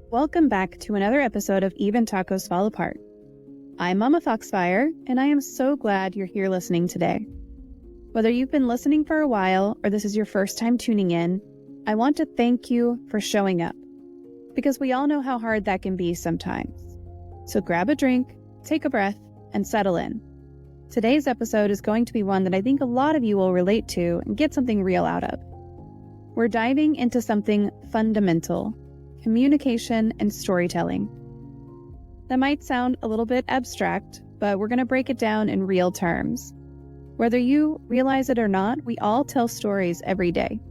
Welcome back to another episode of Even Tacos Fall Apart. I'm MommaFoxFire, and I am so glad you're here listening today. Whether you've been listening for a while or this is your first time tuning in, I want to thank you for showing up, because we all know how hard that can be sometimes. So grab a drink, take a breath, and settle in. Today's episode is going to be one that I think a lot of you will relate to and get something real out of. We're diving into something fundamental: communication and storytelling. That might sound a little bit abstract, but we're going to break it down in real terms. Whether you realize it or not, we all tell stories every day.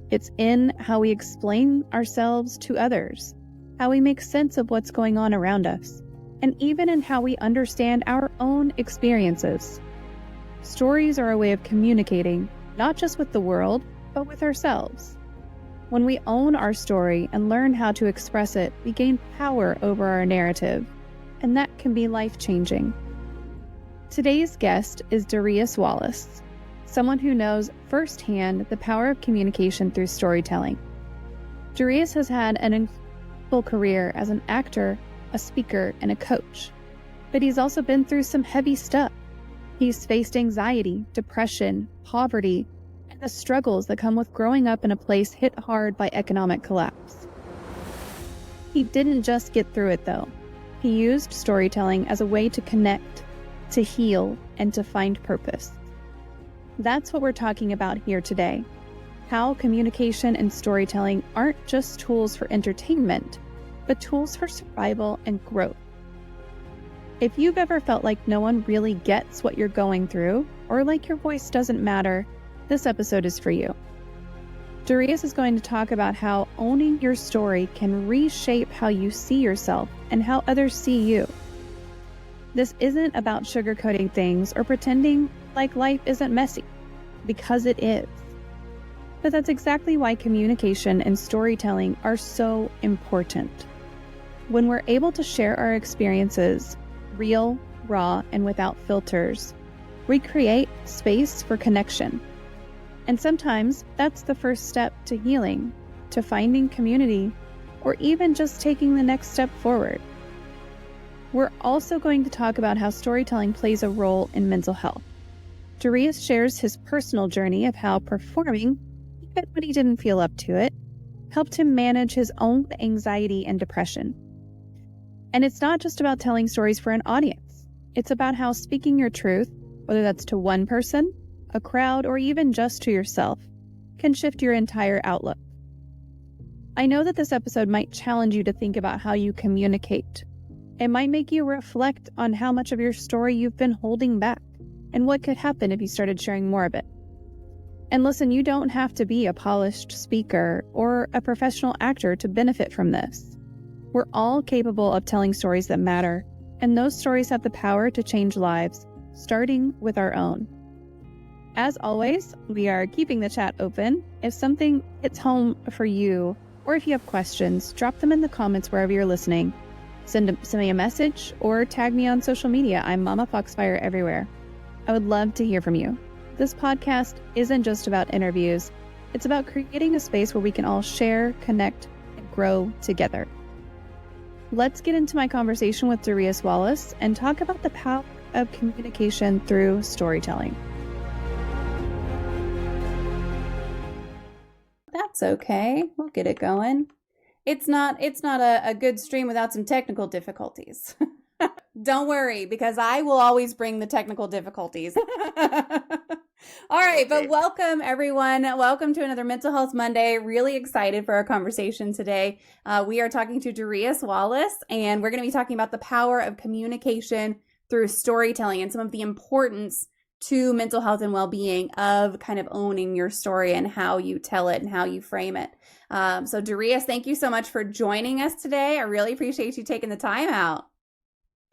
It's in how we explain ourselves to others, how we make sense of what's going on around us, and even in how we understand our own experiences. Stories are a way of communicating, not just with the world, but with ourselves. When we own our story and learn how to express it, we gain power over our narrative, and that can be life-changing. Today's guest is Darius Wallace, someone who knows firsthand the power of communication through storytelling. Darius has had an incredible career as an actor, a speaker, and a coach, but he's also been through some heavy stuff. He's faced anxiety, depression, poverty, and the struggles that come with growing up in a place hit hard by economic collapse. He didn't just get through it, though. He used storytelling as a way to connect, to heal, and to find purpose. That's what we're talking about here today: how communication and storytelling aren't just tools for entertainment, but tools for survival and growth. If you've ever felt like no one really gets what you're going through, or like your voice doesn't matter, this episode is for you. Darius is going to talk about how owning your story can reshape how you see yourself and how others see you. This isn't about sugarcoating things or pretending like life isn't messy, because it is. But that's exactly why communication and storytelling are so important. When we're able to share our experiences, real, raw, and without filters, we create space for connection. And sometimes that's the first step to healing, to finding community, or even just taking the next step forward. We're also going to talk about how storytelling plays a role in mental health. Darius shares his personal journey of how performing, even when he didn't feel up to it, helped him manage his own anxiety and depression. And it's not just about telling stories for an audience. It's about how speaking your truth, whether that's to one person, a crowd, or even just to yourself, can shift your entire outlook. I know that this episode might challenge you to think about how you communicate. It might make you reflect on how much of your story you've been holding back, and what could happen if you started sharing more of it. And listen, you don't have to be a polished speaker or a professional actor to benefit from this. We're all capable of telling stories that matter, and those stories have the power to change lives, starting with our own. As always, we are keeping the chat open. If something hits home for you, or if you have questions, drop them in the comments wherever you're listening. Send me a message or tag me on social media. I'm MommaFoxFire everywhere. I would love to hear from you. This podcast isn't just about interviews. It's about creating a space where we can all share, connect, and grow together. Let's get into my conversation with Darius Wallace and talk about the power of communication through storytelling. That's okay. We'll get it going. It's not a good stream without some technical difficulties. Don't worry, because I will always bring the technical difficulties. All right, but welcome everyone. Welcome to another Mental Health Monday. Really excited for our conversation today. We are talking to Darius Wallace, and we're going to be talking about the power of communication through storytelling and some of the importance to mental health and well-being of kind of owning your story and how you tell it and how you frame it. So Darius, thank you so much for joining us today. I really appreciate you taking the time out.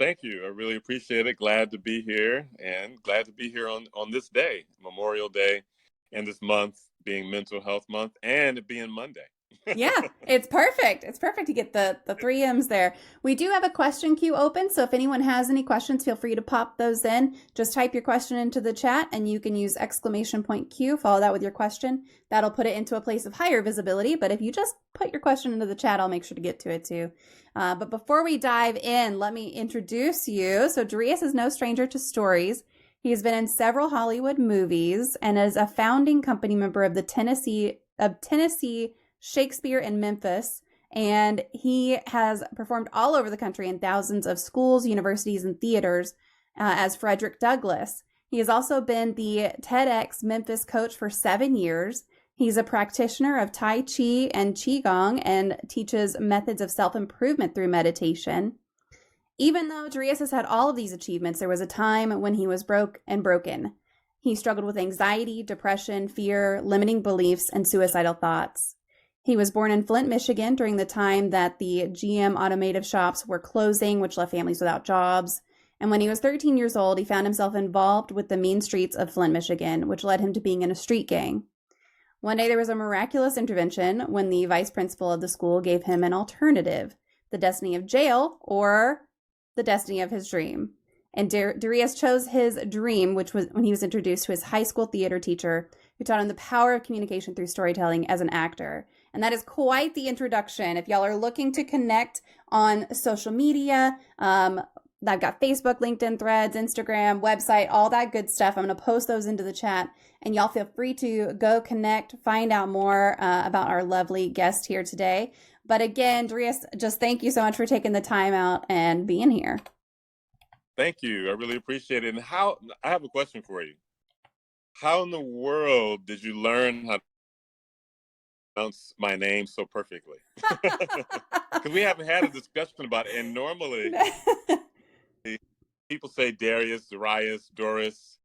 Thank you. I really appreciate it. Glad to be here, and glad to be here on this day, Memorial Day, and this month being Mental Health Month and it being Monday. Yeah, it's perfect. It's perfect to get the three M's there. We do have a question queue open, so if anyone has any questions, feel free to pop those in. Just type your question into the chat, and you can use exclamation point Q, follow that with your question. That'll put it into a place of higher visibility, but if you just put your question into the chat, I'll make sure to get to it too. But before we dive in, let me introduce you. So Darius is no stranger to stories. He's been in several Hollywood movies and is a founding company member of the Tennessee Shakespeare in Memphis, and he has performed all over the country in thousands of schools, universities, and theaters as Frederick Douglass. He has also been the TEDx Memphis coach for 7 years. He's a practitioner of Tai Chi and Qigong and teaches methods of self-improvement through meditation. Even though Darius has had all of these achievements, there was a time when he was broke and broken. He struggled with anxiety, depression, fear, limiting beliefs, and suicidal thoughts. He was born in Flint, Michigan during the time that the GM automotive shops were closing, which left families without jobs. And when he was 13 years old, he found himself involved with the mean streets of Flint, Michigan, which led him to being in a street gang. One day there was a miraculous intervention when the vice principal of the school gave him an alternative, the destiny of jail or the destiny of his dream. And Darius chose his dream, which was when he was introduced to his high school theater teacher, who taught him the power of communication through storytelling as an actor. And that is quite the introduction. If y'all are looking to connect on social media, I've got Facebook, LinkedIn, Threads, Instagram, website, all that good stuff. I'm going to post those into the chat, and y'all feel free to go connect, find out more about our lovely guest here today. But again, Darius, just thank you so much for taking the time out and being here. Thank you. I really appreciate it. And I have a question for you. How in the world did you learn how to pronounce my name so perfectly? Because we haven't had a discussion about it. And normally people say Darius, Doris,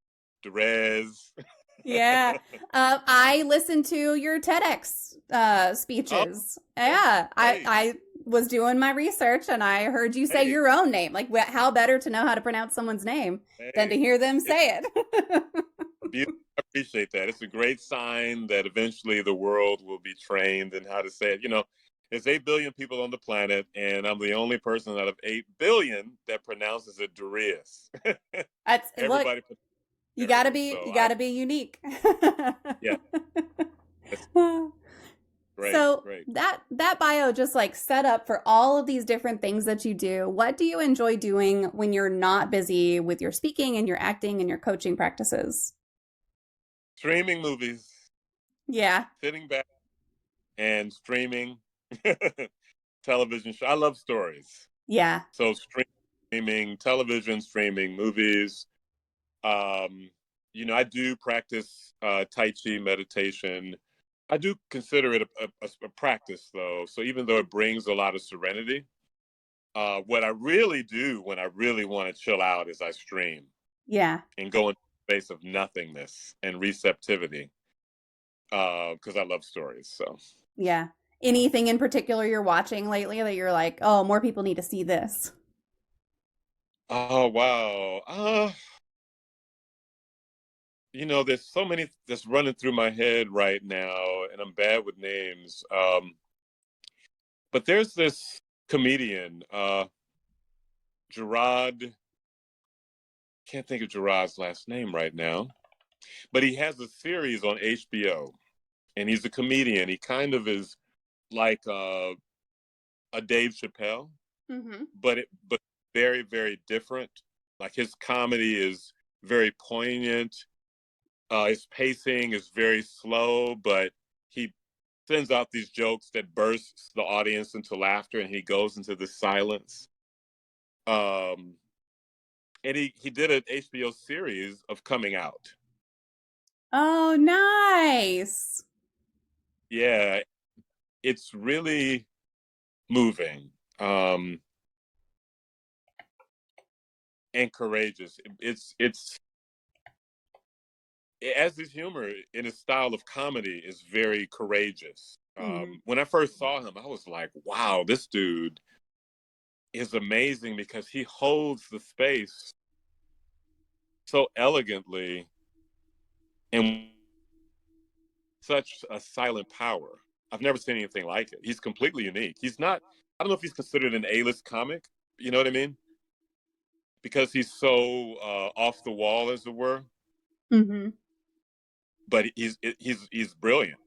Derez. Yeah. I listened to your TEDx speeches. Oh, yeah. I was doing my research and I heard you say your own name. Like, how better to know how to pronounce someone's name than to hear them say it? I appreciate that. It's a great sign that eventually the world will be trained in how to say it. You know, there's 8 billion people on the planet, and I'm the only person out of 8 billion that pronounces it Darius. Everybody. Look, you gotta be unique. Yeah. Great, so great. that bio just like set up for all of these different things that you do. What do you enjoy doing when you're not busy with your speaking and your acting and your coaching practices? Streaming movies. Yeah. Sitting back and streaming television show. I love stories. Yeah. So streaming television, streaming movies. You know, I do practice Tai Chi meditation. I do consider it a practice, though. So even though it brings a lot of serenity, what I really do when I really want to chill out is I stream. Yeah. And go into a space of nothingness and receptivity, because I love stories. So yeah. Anything in particular you're watching lately that you're like, oh, more people need to see this? Oh, wow. You know, there's so many that's running through my head right now, and I'm bad with names. But there's this comedian, Gerard. Can't think of Gerard's last name right now, but he has a series on HBO, and he's a comedian. He kind of is like a Dave Chappelle, but very, very different. Like his comedy is very poignant. His pacing is very slow, but he sends out these jokes that bursts the audience into laughter, and he goes into the silence. And he did an HBO series of Coming Out. Oh, nice. Yeah, it's really moving and courageous. It's as his humor in his style of comedy is very courageous. When I first saw him, I was like, wow, this dude is amazing because he holds the space so elegantly and such a silent power. I've never seen anything like it. He's completely unique. He's not, I don't know if he's considered an A-list comic, you know what I mean? Because he's so off the wall, as it were. Mm-hmm. But he's brilliant.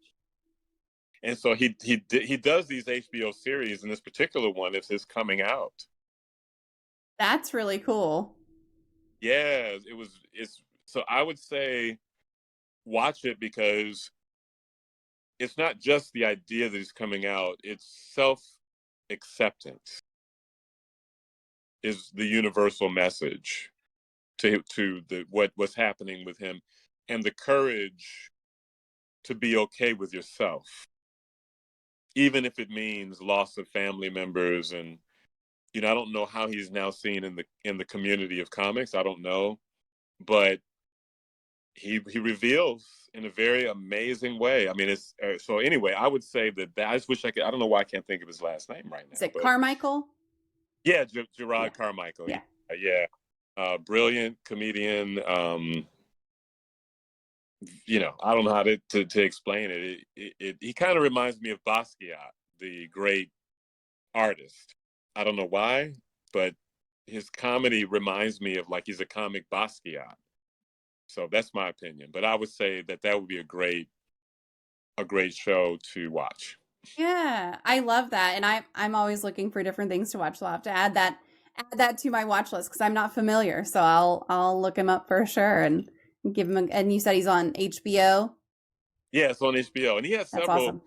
And so he does these HBO series, and this particular one is his coming out. That's really cool. Yeah, it's so I would say watch it, because it's not just the idea that he's coming out, it's self-acceptance is the universal message to the what's happening with him, and the courage to be okay with yourself, even if it means loss of family members. And I don't know how he's now seen in the community of comics. I don't know, but he reveals in a very amazing way. I mean, it's so anyway. I would say that I just wish I could. I don't know why I can't think of his last name right now. Is it but Carmichael? Yeah, Yeah. Gerard Carmichael. Yeah. Yeah, brilliant comedian. I don't know how to explain it. He kind of reminds me of Basquiat, the great artist. I don't know why, but his comedy reminds me of, like, he's a comic Basquiat. So that's my opinion. But I would say that would be a great show to watch. Yeah, I love that, and I'm always looking for different things to watch. So I'll have to add that to my watch list because I'm not familiar. So I'll look him up for sure and give him. And you said he's on HBO. Yeah, it's on HBO, and he has That's several awesome.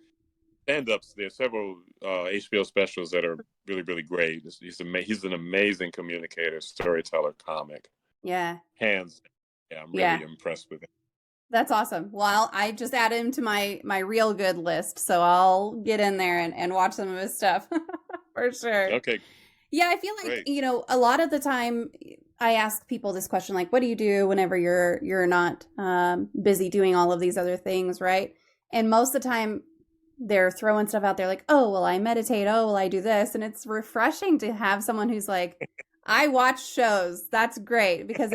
stand-ups. There's several HBO specials that are really, really great. He's an amazing communicator, storyteller, comic. Yeah. Hands. Yeah, I'm Yeah. really impressed with him. That's awesome. Well, I just added him to my real good list, so I'll get in there and watch some of his stuff for sure. Okay. Yeah, I feel like, Great. a lot of the time I ask people this question, like, what do you do whenever you're not busy doing all of these other things, right? And most of the time they're throwing stuff out there like, oh, well, I meditate. Oh, well, I do this. And it's refreshing to have someone who's like, I watch shows. That's great, because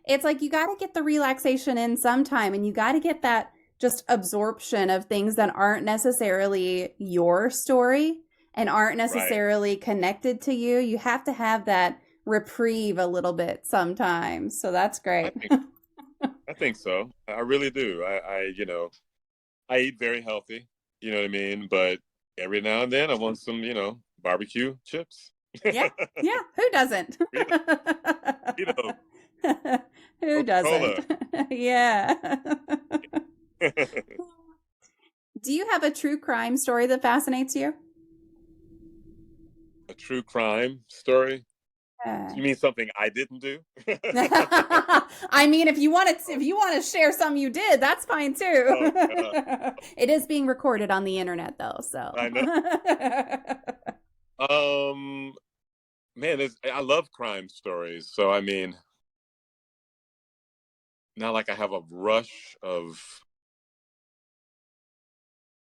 it's like you got to get the relaxation in sometime, and you got to get that just absorption of things that aren't necessarily your story and aren't necessarily connected to you. You have to have that reprieve a little bit sometimes. So that's great. I think so. I really do. I eat very healthy, you know what I mean? But every now and then I want some, barbecue chips. Yeah. Yeah. Who doesn't? You know, Who Coca-Cola. doesn't? Yeah. Do you have a true crime story that fascinates you? A true crime story? You mean something I didn't do? I mean, if you want to share some you did, that's fine too. Oh, it is being recorded on the internet though, so. I know. Man, I love crime stories. So I mean, not like I have a rush of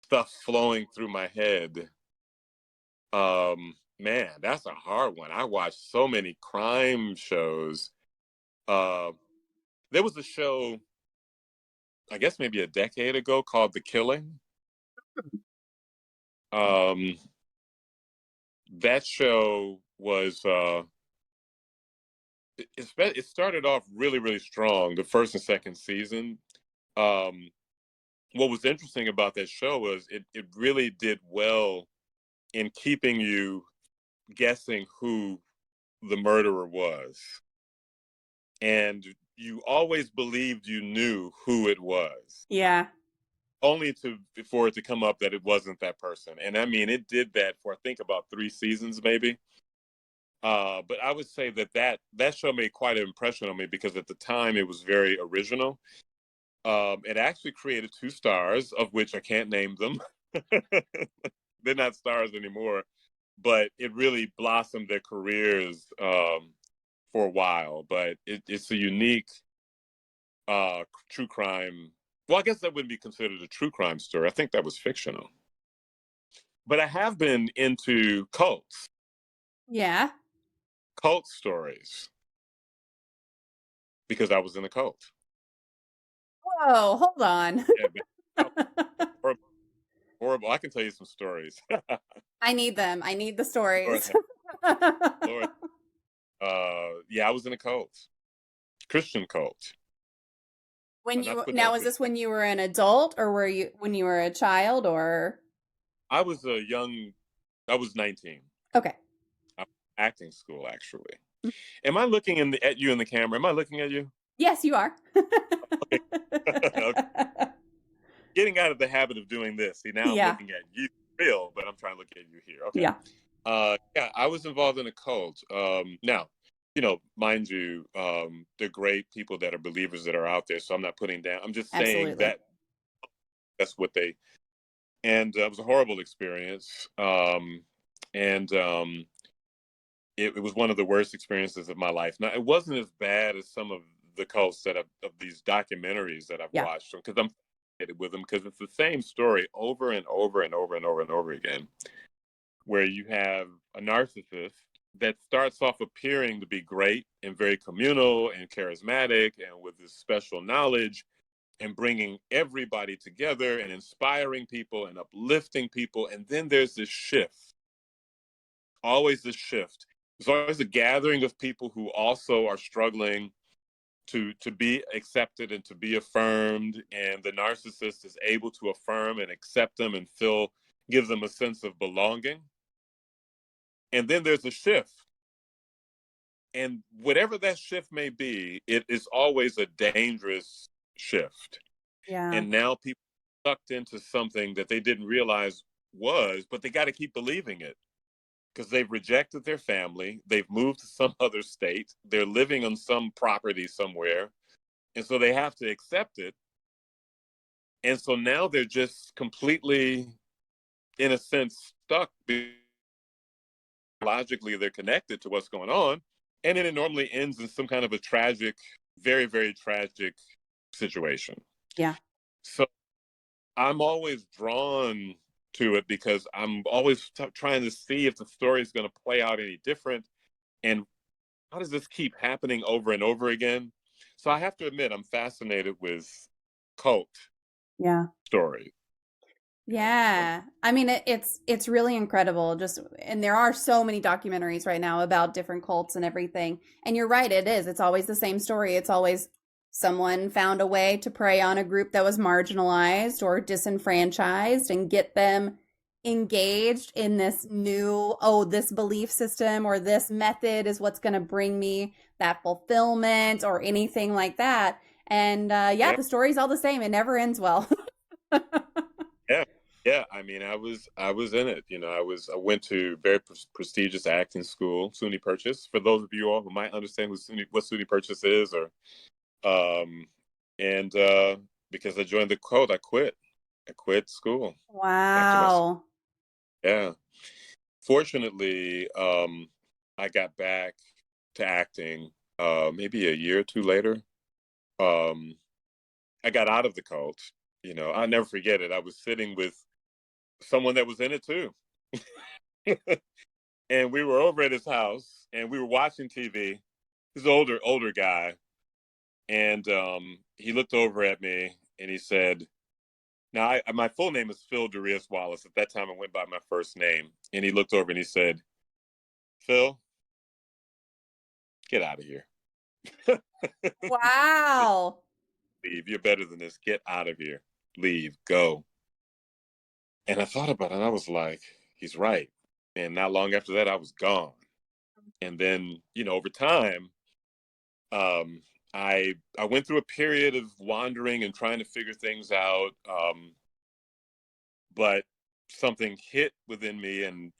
stuff flowing through my head. Man, that's a hard one. I watched so many crime shows. There was a show, I guess maybe a decade ago, called The Killing. That show was it started off really, really strong, the first and second season. What was interesting about that show was it really did well in keeping you guessing who the murderer was. And you always believed you knew who it was. Yeah. Only for it to come up that it wasn't that person. And I mean, it did that for, I think, about 3 seasons, maybe. But I would say that show made quite an impression on me, because at the time it was very original. It actually created 2 stars, of which I can't name them. They're not stars anymore, but it really blossomed their careers for a while. But it's a unique true crime. Well, I guess that wouldn't be considered a true crime story. I think that was fictional. But I have been into cults. Yeah. Cult stories. Because I was in a cult. Whoa, hold on. Yeah, horrible. I can tell you some stories. I need them. I need the Lord, stories. Lord. Yeah, I was in a cult, Christian cult. When I'm not you putting now, that was with. this when you were an adult, or were you when you were a child, or I was a young. I was 19. okay? I was in acting school, actually. Am I looking at you in the camera? Am I looking at you? Yes, you are. Okay. Okay. Getting out of the habit of doing this. See, now I'm Yeah, looking at you real, but I'm trying to look at you here. Okay. yeah, Yeah, I was involved in a cult. Now, mind you, they're great people that are believers that are out there. So I'm not putting down. I'm just saying absolutely. that that's what they. And it was a horrible experience. And it was one of the worst experiences of my life. Now, it wasn't as bad as some of the cults of these documentaries that I've Yeah, watched because I'm fascinated with them because it's the same story over and over and over and over and over again, where you have a narcissist that starts off appearing to be great and very communal and charismatic and with this special knowledge and bringing everybody together and inspiring people and uplifting people. And then there's this shift, always this shift. There's always a gathering of people who also are struggling to be accepted and to be affirmed. And the narcissist is able to affirm and accept them and gives them a sense of belonging. And then there's a shift. And whatever that shift may be, it is always a dangerous shift. yeah, And now people are sucked into something that they didn't realize but they got to keep believing it because they've rejected their family. They've moved to some other state. They're living on some property somewhere. And so they have to accept it. And so now they're just completely, in a sense, stuck. Logically, they're connected to what's going on. And then it normally ends in some kind of a tragic, very, very tragic situation. yeah, So I'm always drawn to it because I'm always trying to see if the story is going to play out any different. And how does this keep happening over and over again? So I have to admit, I'm fascinated with cult yeah. stories. Yeah. I mean, it's really incredible. Just and there are so many documentaries right now about different cults and everything. And you're right, it is. It's always the same story. It's always someone found a way to prey on a group that was marginalized or disenfranchised and get them engaged in this new, oh, this belief system or this method is what's going to bring me that fulfillment or anything like that. And yeah, Yeah, the story's all the same. It never ends well. yeah, yeah. I mean, I was in it. I went to very prestigious acting school, SUNY Purchase. For those of you all who might understand what SUNY Purchase is, or um, and because I joined the cult, I quit. I quit school after my Wow. yeah. Fortunately, I got back to acting maybe a year or two later. Um, I got out of the cult. I'll never forget it. I was sitting with someone that was in it too. And we were over at his house and we were watching TV. He's an older guy. And he looked over at me and he said, now, my full name is Phil Darius Wallace. At that time, I went by my first name. And he looked over and he said, Phil, get out of here. Wow. Leave. You're better than this. Get out of here. Leave. Go. And I thought about it and I was like, he's right. And not long after that, I was gone. And then, over time, um, I went through a period of wandering and trying to figure things out. But something hit within me. And,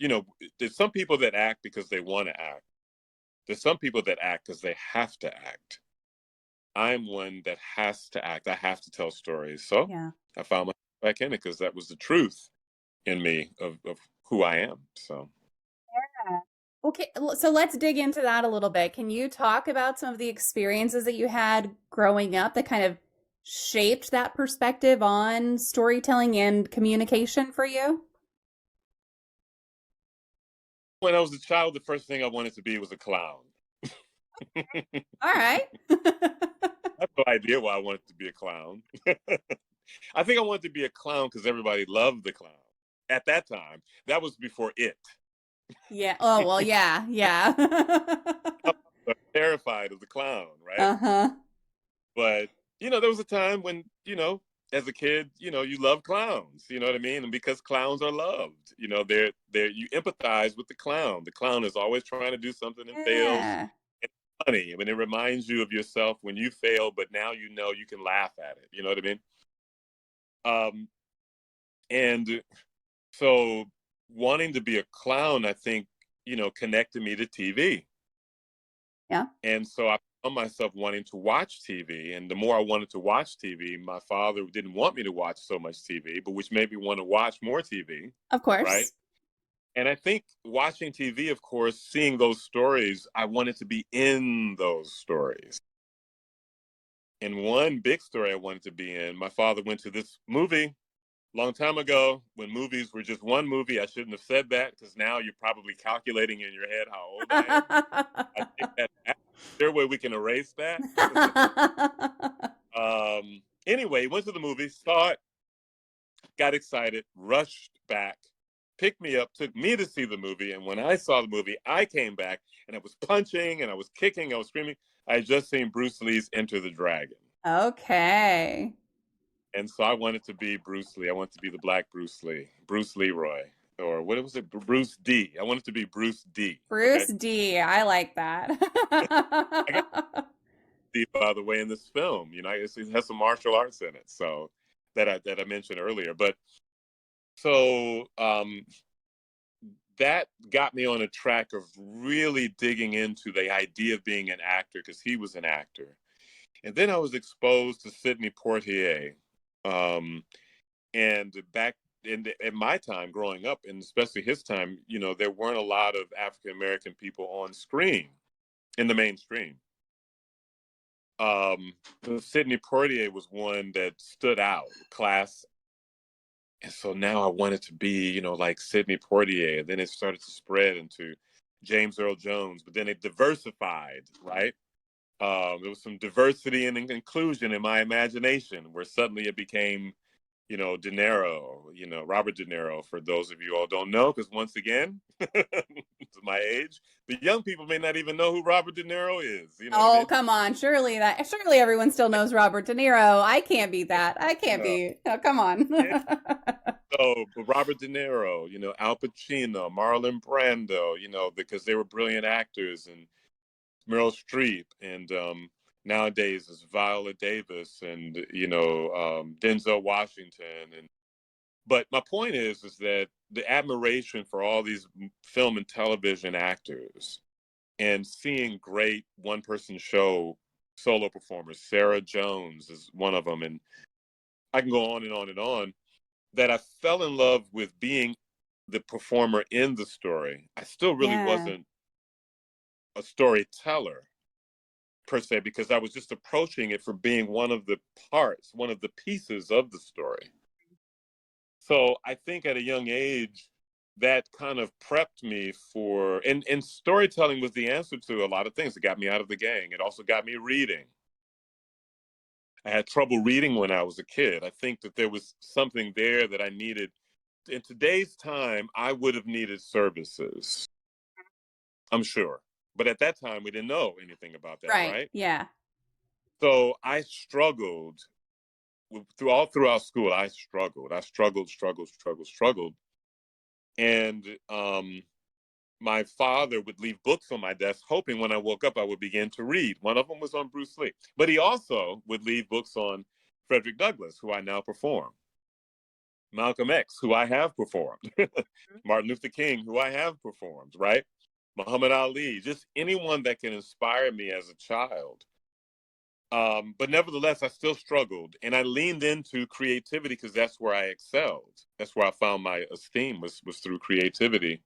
there's some people that act because they want to act. There's some people that act because they have to act. I'm one that has to act. I have to tell stories. So Yeah. I found myself back in it because that was the truth in me of who I am. So Okay, so let's dig into that a little bit. Can you talk about some of the experiences that you had growing up that kind of shaped that perspective on storytelling and communication for you? when I was a child, the first thing I wanted to be was a clown. All right. I have no idea why I wanted to be a clown. I think I wanted to be a clown because everybody loved the clown. at that time. That was before It. Yeah. Oh, well, yeah. Yeah. I was terrified of the clown, right? Uh-huh. But, there was a time when, as a kid, you love clowns, you know what I mean? And because clowns are loved, you empathize with the clown. The clown is always trying to do something and fails. Yeah. It's funny. I mean, it reminds you of yourself when you fail, but now you can laugh at it. You know what I mean? And so wanting to be a clown, I think, connected me to TV. Yeah. And so I found myself wanting to watch TV. And the more I wanted to watch TV, my father didn't want me to watch so much TV, but which made me want to watch more TV. Of Right. course. And I think watching TV, of course, seeing those stories, I wanted to be in those stories. And one big story I wanted to be in, my father went to this movie long time ago when movies were just one movie. I shouldn't have said that because now you're probably calculating in your head how old I am. I think that's there way we can erase that. Anyway, went to the movie, saw it, got excited, rushed back, picked me up, took me to see the movie. And when I saw the movie, I came back and I was punching and I was kicking, I was screaming. I had just seen Bruce Lee's Enter the Dragon. Okay. And so I wanted to be Bruce Lee. I wanted to be the Black Bruce Lee, Bruce Leroy, or what was it? Bruce D. I wanted to be Bruce D. Bruce D. I like that. I got D, by the way, in this film. It has some martial arts in it, so that I mentioned earlier. But so that got me on a track of really digging into the idea of being an actor because he was an actor. And then I was exposed to Sidney Poitier. And back in my time growing up, and especially his time, there weren't a lot of African American people on screen in the mainstream. Sidney Poitier was one that stood out, class. And so now I wanted to be, like Sidney Poitier. And then it started to spread into James Earl Jones, but then it diversified, right? There was some diversity and inclusion in my imagination where suddenly it became, De Niro, Robert De Niro, for those of you all don't know, because once again, to my age, the young people may not even know who Robert De Niro is. You know what I mean? Come on. Surely everyone still knows Robert De Niro. I can't be that. I can't be. Oh, come on. Yeah. So, but Robert De Niro, Al Pacino, Marlon Brando, because they were brilliant actors, and Meryl Streep, and nowadays is Viola Davis, and Denzel Washington. But my point is that the admiration for all these film and television actors, and seeing great one-person show solo performers, Sarah Jones is one of them, and I can go on and on and on, that I fell in love with being the performer in the story. I still really wasn't a storyteller per se, because I was just approaching it for being one of the parts, one of the pieces of the story. So I think at a young age, that kind of prepped me for, and storytelling was the answer to a lot of things. It got me out of the gang. It also got me reading. I had trouble reading when I was a kid. I think that there was something there that I needed. In today's time, I would have needed services, I'm sure. But at that time, we didn't know anything about that, right? Yeah. So I struggled throughout school. I struggled. And my father would leave books on my desk, hoping when I woke up, I would begin to read. One of them was on Bruce Lee. But he also would leave books on Frederick Douglass, who I now perform. Malcolm X, who I have performed. Martin Luther King, who I have performed, right? Muhammad Ali, just anyone that can inspire me as a child. But nevertheless, I still struggled, and I leaned into creativity because that's where I excelled. That's where I found my esteem was through creativity.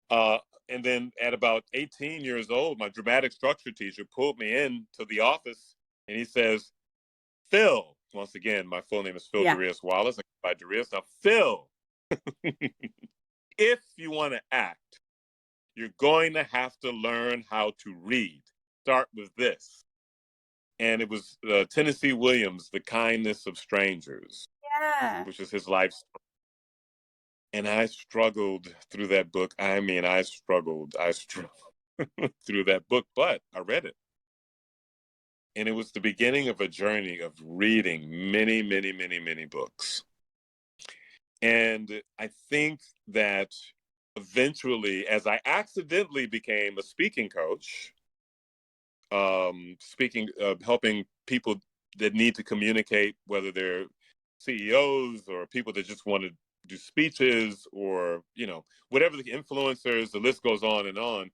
And then at about 18 years old, my dramatic structure teacher pulled me into the office, and he says, "Phil," once again, my full name is Phil Darius Wallace. I go by Darius. Now, Phil, if you want to act, you're going to have to learn how to read. Start with this. And it was Tennessee Williams, The Kindness of Strangers, which is his life story. And I struggled through that book. I mean, I struggled through that book, but I read it. And it was the beginning of a journey of reading many, many, many, many books. And I think that eventually, as I accidentally became a speaking coach, helping people that need to communicate, whether they're CEOs or people that just want to do speeches, or, you know, whatever, the influencers, the list goes on and on.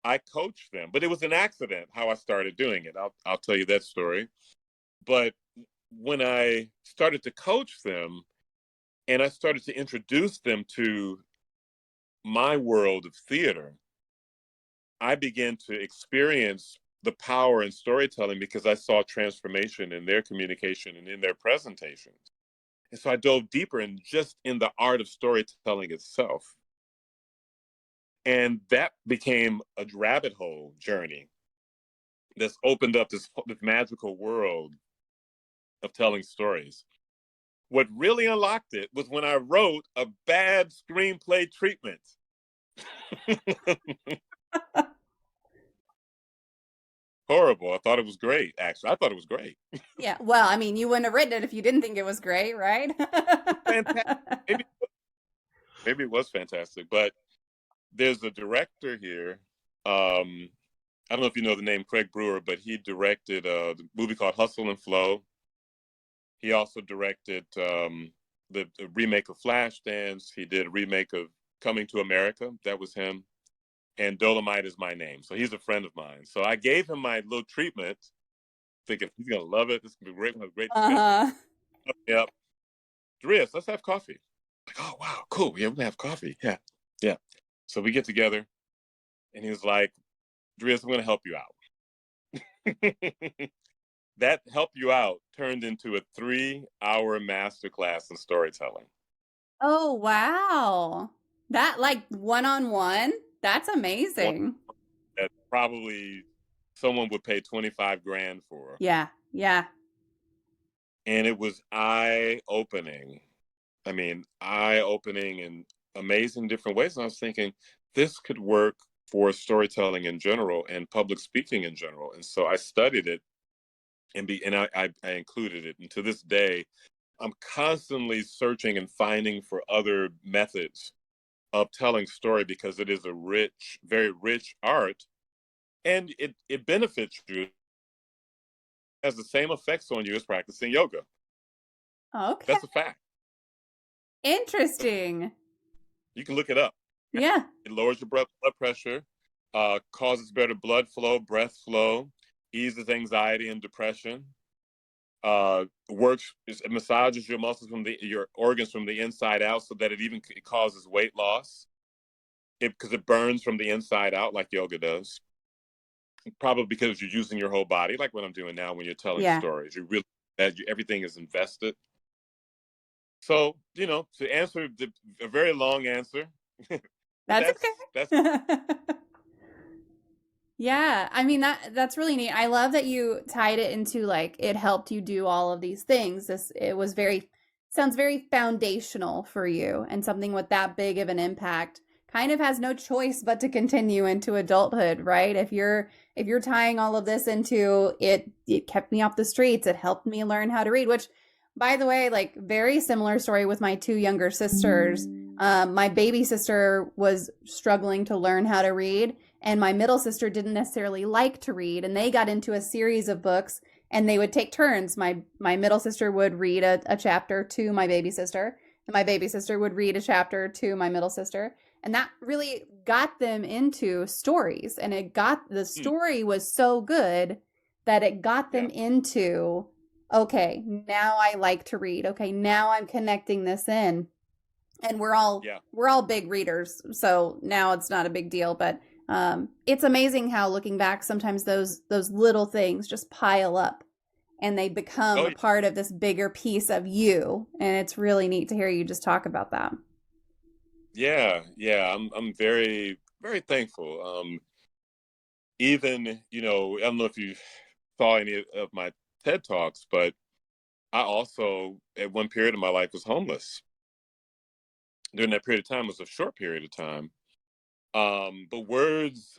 I coached them, but it was an accident how I started doing it. I'll tell you that story. But when I started to coach them and I started to introduce them to my world of theater, I began to experience the power in storytelling because I saw transformation in their communication and in their presentations. And so I dove deeper in just in the art of storytelling itself. And that became a rabbit hole journey that's opened up this magical world of telling stories. What really unlocked it was when I wrote a bad screenplay treatment. Horrible. I thought it was great, actually. I thought it was great. Yeah. Well, I mean, you wouldn't have written it if you didn't think it was great, right? Fantastic. Maybe it was fantastic, but there's a director here. I don't know if you know the name Craig Brewer, but he directed the movie called Hustle and Flow. He also directed the remake of Flashdance. He did a remake of Coming to America. That was him. And Dolomite Is My Name. So he's a friend of mine. So I gave him my little treatment, thinking he's going to love it. This is going to be great. We'll have a great discussion. Yep. Darius, let's have coffee. Like, oh, wow, cool. Yeah, we're going to have coffee. Yeah. Yeah. So we get together, and he was like, Darius, I'm going to help you out. That help you out turned into a 3-hour masterclass in storytelling. Oh, wow. That, like, one-on-one? That's amazing. That probably someone would pay 25 grand for. Yeah. Yeah. And it was eye-opening. I mean, eye-opening in amazing different ways. And I was thinking, this could work for storytelling in general and public speaking in general. And so I studied it and I included it. And to this day, I'm constantly searching and finding for other methods of telling story, because it is a rich, very rich art, and it benefits you, has the same effects on you as practicing yoga. Okay. That's a fact. Interesting. You can look it up. Yeah. It lowers your blood pressure, causes better blood flow, breath flow, eases anxiety and depression, it massages your muscles your organs from the inside out, so that it causes weight loss. Because it burns from the inside out, like yoga does. Probably because you're using your whole body, like what I'm doing now when you're telling stories. You really, everything is invested. So, you know, to answer a very long answer. That's okay. Yeah, I mean that's really neat. I love that you tied it into, like, it helped you do all of these things. Sounds very foundational for you, and something with that big of an impact kind of has no choice but to continue into adulthood, right? If you're tying all of this into it kept me off the streets, it helped me learn how to read, which, by the way, like, very similar story with my 2 younger sisters. My baby sister was struggling to learn how to read, and my middle sister didn't necessarily like to read, and they got into a series of books, and they would take turns. My middle sister would read a chapter to my baby sister, and my baby sister would read a chapter to my middle sister. And that really got them into stories, and the story was so good that it got them into, okay, now I like to read. Okay, now I'm connecting this in. And we're all big readers, so now it's not a big deal. But it's amazing how, looking back, sometimes those little things just pile up, and they become a part of this bigger piece of you. And it's really neat to hear you just talk about that. Yeah, I'm very, very thankful. Even, you know, I don't know if you saw any of my TED Talks, but I also, at one period of my life, was homeless. during that period of time was a short period of time. But words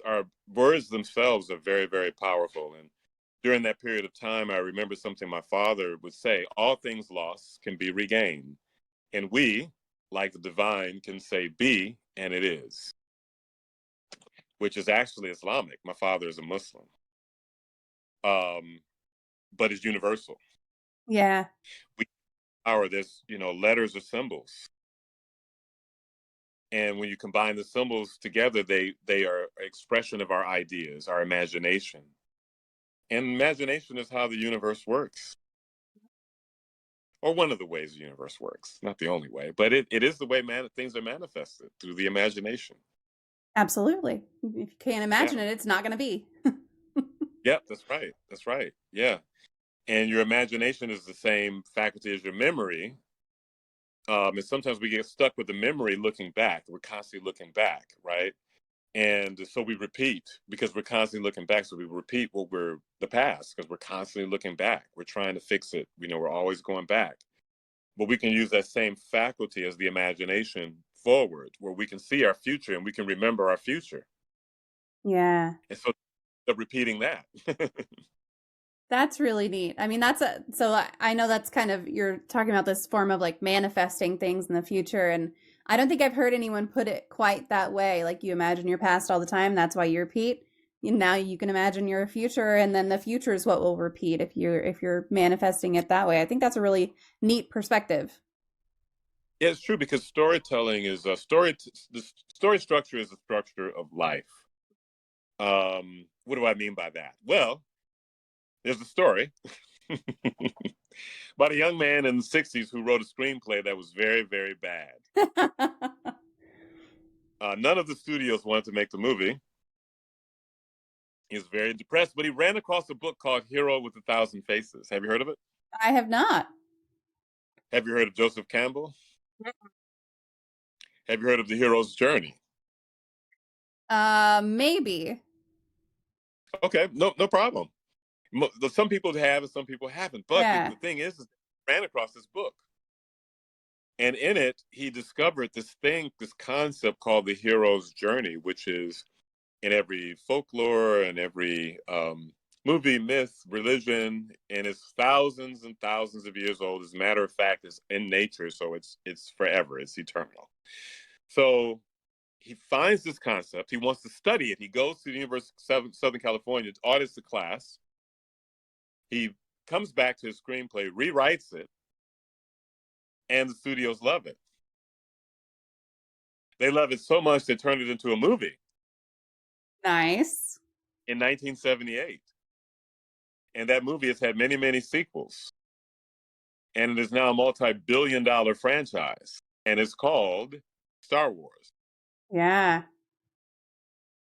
themselves are very, very powerful. And during that period of time, I remember something my father would say: all things lost can be regained. And we, like the divine, can say be, and it is, which is actually Islamic. My father is a Muslim, but it's universal. Yeah. We power this, letters or symbols. And when you combine the symbols together, they are an expression of our ideas, our imagination. And imagination is how the universe works. Or one of the ways the universe works. Not the only way, but it is the way things are manifested, through the imagination. Absolutely. If you can't imagine Yeah. it's not going to be. Yep, that's right. That's right. Yeah. And your imagination is the same faculty as your memory. And sometimes we get stuck with the memory looking back. We're constantly looking back, right? And so we repeat because we're constantly looking back. So we repeat the past because we're constantly looking back. We're trying to fix it. We're always going back. But we can use that same faculty as the imagination forward, where we can see our future and we can remember our future. Yeah. And so repeating that. That's really neat. I mean, so I know that's kind of, you're talking about this form of like manifesting things in the future. And I don't think I've heard anyone put it quite that way. Like you imagine your past all the time. That's why you repeat. Now you can imagine your future, and then the future is what will repeat if you're manifesting it that way. I think that's a really neat perspective. Yeah, it's true, because storytelling is the story structure is the structure of life. What do I mean by that? Well, there's a story about a young man in the 60s who wrote a screenplay that was very, very bad. None of the studios wanted to make the movie. He was very depressed, but he ran across a book called Hero with 1,000 Faces. Have you heard of it? I have not. Have you heard of Joseph Campbell? Have you heard of The Hero's Journey? Maybe. Okay, no problem. Some people have and some people haven't. But Yeah. the thing is, he ran across this book. And in it, he discovered this concept called the hero's journey, which is in every folklore and every movie, myth, religion, and it's thousands and thousands of years old. As a matter of fact, it's in nature, so it's forever, it's eternal. So he finds this concept. He wants to study it. He goes to the University of Southern California, audits the class. He comes back to his screenplay, rewrites it, and the studios love it. They love it so much they turned it into a movie. Nice. In 1978. And that movie has had many, many sequels. And it is now a multi-billion-dollar franchise. And it's called Star Wars. Yeah.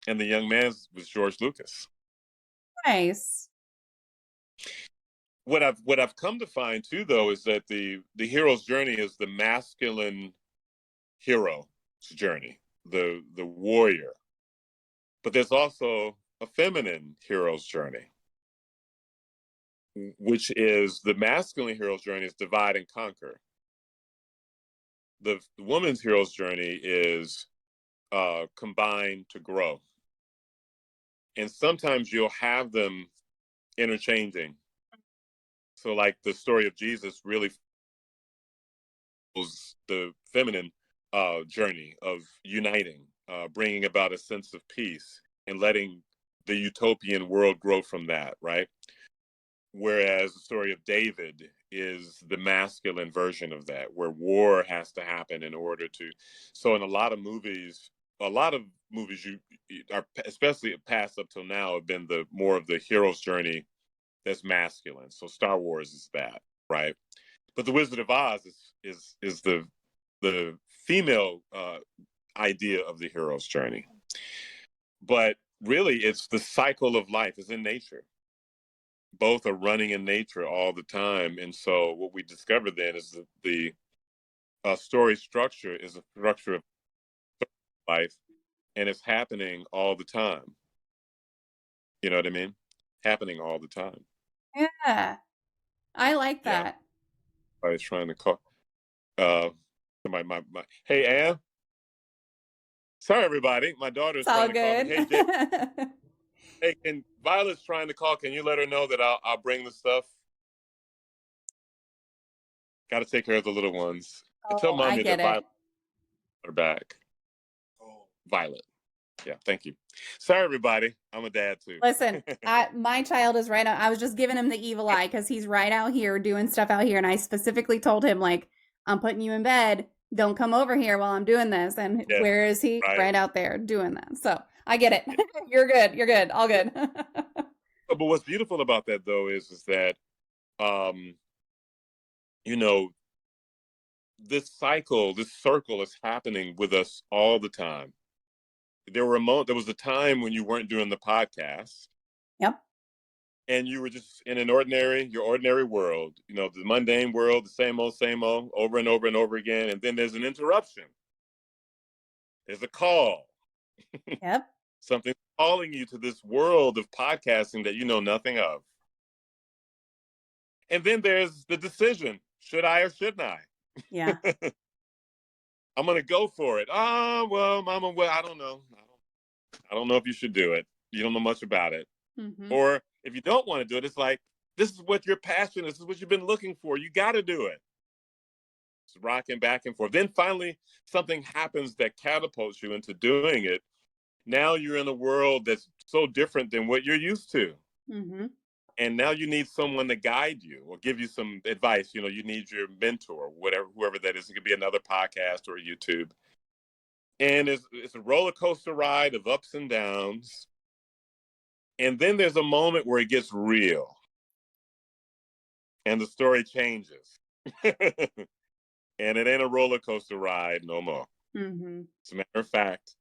And the young man was George Lucas. Nice. What I've come to find too, though, is that the hero's journey is the masculine hero's journey, the warrior. But there's also a feminine hero's journey, which is the masculine hero's journey is divide and conquer. The woman's hero's journey is combine to grow. And sometimes you'll have them interchanging. So like the story of Jesus really was the feminine journey of uniting, bringing about a sense of peace and letting the utopian world grow from that, right? Whereas the story of David is the masculine version of that, where war has to happen in order to. So in a lot of movies you are, especially past up till now, have been more of the hero's journey that's masculine. So Star Wars is that, right? But the Wizard of Oz is the female idea of the hero's journey. But really, it's the cycle of life. It's in nature. Both are running in nature all the time. And so what we discovered then is that the story structure is a structure of life, and it's happening all the time. You know what I mean? Happening all the time. Yeah. I like that. I was trying to call. Hey, Ann. Sorry, everybody. My daughter's It's all trying to call me. good. Hey, Jay. Hey, and Violet's trying to call. Can you let her know that I'll bring the stuff? Got to take care of the little ones. And tell Oh, I mommy get that it. Violet are back. Violet. Yeah, thank you. Sorry, everybody. I'm a dad too. Listen, my child is right out. I was just giving him the evil eye because he's right out here doing stuff out here, and I specifically told him, like, I'm putting you in bed. Don't come over here while I'm doing this. And Yes, where is he? right. Right out there doing that. So I get it. You're good. You're good. All good. But what's beautiful about that, though, is that, you know, this cycle, this circle is happening with us all the time. There was a time when you weren't doing the podcast. Yep. And you were just in your ordinary world, the mundane world, the same old, over and over and over again. And then there's an interruption. There's a call. Yep. Something calling you to this world of podcasting that you know nothing of. And then there's the decision. Should I or shouldn't I? Yeah. I'm going to go for it. Well, Mama, I don't know. I don't know if you should do it. You don't know much about it. Mm-hmm. Or if you don't want to do it, it's like, this is what your passion is. This is what you've been looking for. You got to do it. It's rocking back and forth. Then finally, something happens that catapults you into doing it. Now you're in a world that's so different than what you're used to. Mm-hmm. And now you need someone to guide you or give you some advice. You need your mentor, whoever that is. It could be another podcast or YouTube. And it's a roller coaster ride of ups and downs. And then there's a moment where it gets real. And the story changes. And it ain't a roller coaster ride no more. Mm-hmm. As a matter of fact,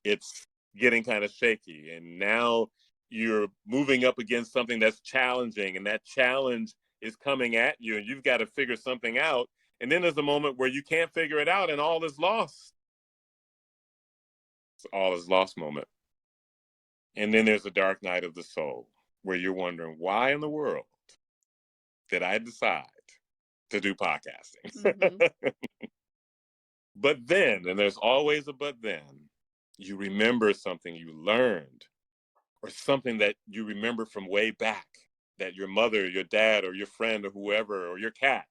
it's getting kind of shaky. And now you're moving up against something that's challenging, and that challenge is coming at you, and you've got to figure something out. And then there's a moment where you can't figure it out, and all is lost. It's all is lost moment. And then there's a dark night of the soul, where you're wondering, why in the world did I decide to do podcasting? Mm-hmm. But then, and there's always a but then, you remember something you learned, or something that you remember from way back that your mother, your dad, or your friend, or whoever, or your cat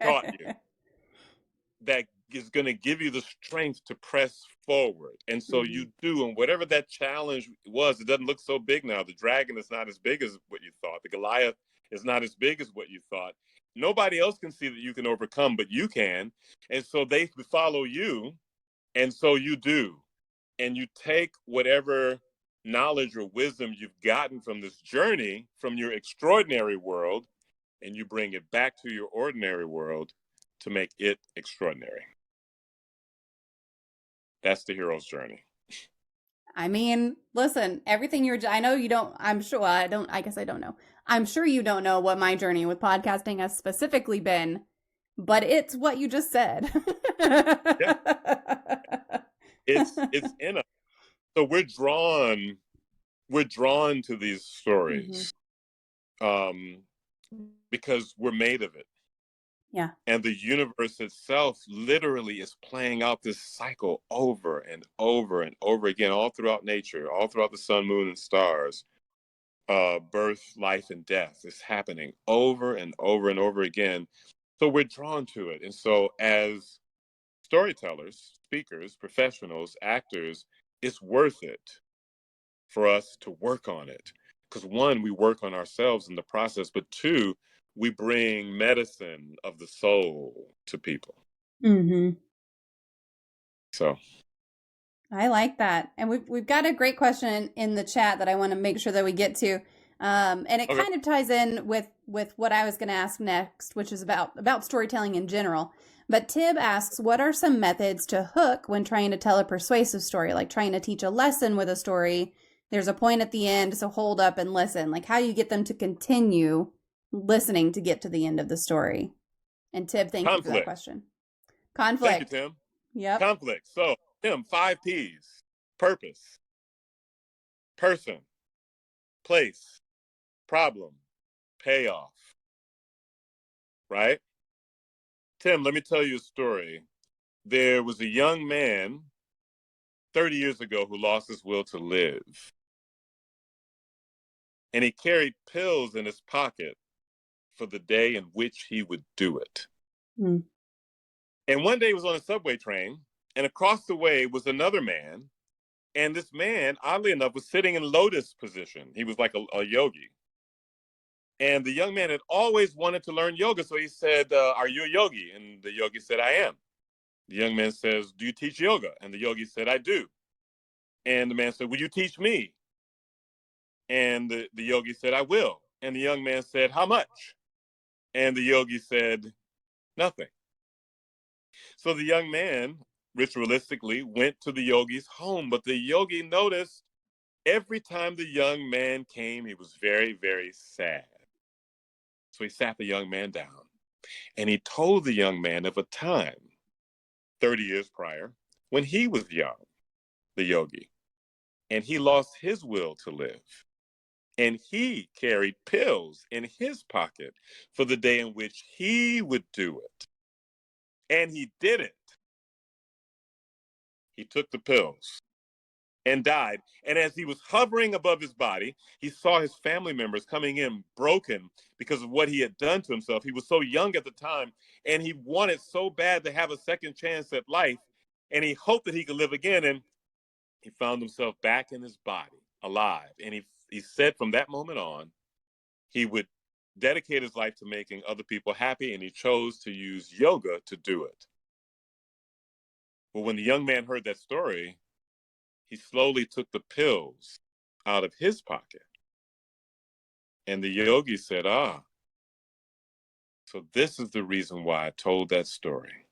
taught you, that is going to give you the strength to press forward. And so Mm-hmm. you do, and whatever that challenge was, it doesn't look so big now. The dragon is not as big as what you thought. The Goliath is not as big as what you thought. Nobody else can see that you can overcome, but you can. And so they follow you, and so you do. And you take whatever knowledge or wisdom you've gotten from this journey, from your extraordinary world, and you bring it back to your ordinary world to make it extraordinary. That's the hero's journey. I mean, listen, everything I know you don't, I'm sure, well, I guess I don't know. I'm sure you don't know what my journey with podcasting has specifically been, but it's what you just said. Yeah. It's in us. So we're drawn to these stories, because we're made of it. Yeah. And the universe itself literally is playing out this cycle over and over and over again, all throughout nature, all throughout the sun, moon, and stars. Birth, life, and death is happening over and over and over again. So we're drawn to it. And so as storytellers, speakers, professionals, actors, it's worth it for us to work on it. Because one, we work on ourselves in the process, but two, we bring medicine of the soul to people. Mm-hmm. So I like that. And we've got a great question in the chat that I want to make sure that we get to. And it kind of ties in with what I was going to ask next, which is about storytelling in general. But Tib asks, what are some methods to hook when trying to tell a persuasive story, like trying to teach a lesson with a story? There's a point at the end, so hold up and listen. Like how you get them to continue listening to get to the end of the story. And Tib, thank you for that question. Conflict. Thank you, Tim. Yep. Conflict. So, Tim, 5 P's. Purpose, person, place, problem, payoff. Right? Tim, let me tell you a story. There was a young man 30 years ago who lost his will to live. And he carried pills in his pocket for the day in which he would do it. Mm. And one day he was on a subway train, and across the way was another man. And this man, oddly enough, was sitting in lotus position. He was like a yogi. And the young man had always wanted to learn yoga. So he said, are you a yogi? And the yogi said, I am. The young man says, do you teach yoga? And the yogi said, I do. And the man said, will you teach me? And the yogi said, I will. And the young man said, how much? And the yogi said, nothing. So the young man ritualistically went to the yogi's home, but the yogi noticed every time the young man came, he was very, very sad. So he sat the young man down and he told the young man of a time 30 years prior when he was young, the yogi, and he lost his will to live. And he carried pills in his pocket for the day in which he would do it. And he did it. He took the pills and died. And as he was hovering above his body, he saw his family members coming in broken because of what he had done to himself. He was so young at the time, and he wanted so bad to have a second chance at life. And he hoped that he could live again. And he found himself back in his body, alive. And he said from that moment on, he would dedicate his life to making other people happy, and he chose to use yoga to do it. Well, when the young man heard that story, he slowly took the pills out of his pocket. And the yogi said, so this is the reason why I told that story.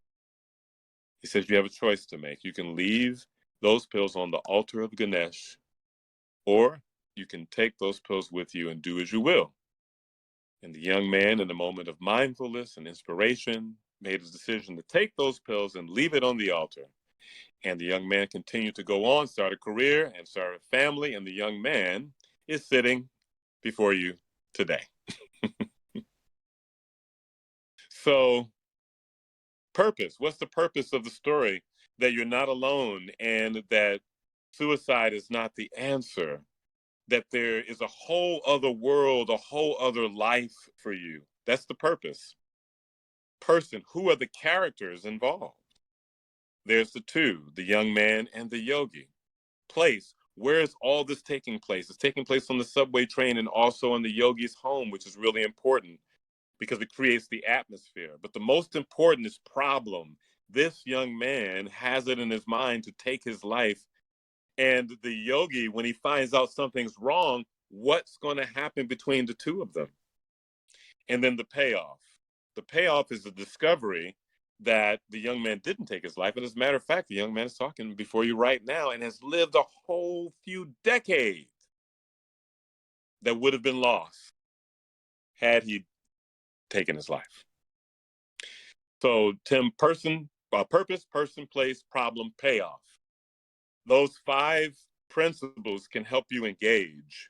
He says, you have a choice to make. You can leave those pills on the altar of Ganesh, or you can take those pills with you and do as you will. And the young man, in a moment of mindfulness and inspiration, made his decision to take those pills and leave it on the altar. And the young man continued to go on, start a career and start a family. And the young man is sitting before you today. So, purpose. What's the purpose of the story? That you're not alone, and that suicide is not the answer. That there is a whole other world, a whole other life for you. That's the purpose. Person, who are the characters involved? There's the two, the young man and the yogi. Place, where is all this taking place? It's taking place on the subway train and also in the yogi's home, which is really important because it creates the atmosphere. But the most important is problem. This young man has it in his mind to take his life. And the yogi, when he finds out something's wrong, what's going to happen between the two of them? And then the payoff. The payoff is the discovery that the young man didn't take his life. And as a matter of fact, the young man is talking before you right now and has lived a whole few decades that would have been lost had he taken his life. So, Tim, purpose, person, place, problem, payoff. Those 5 principles can help you engage.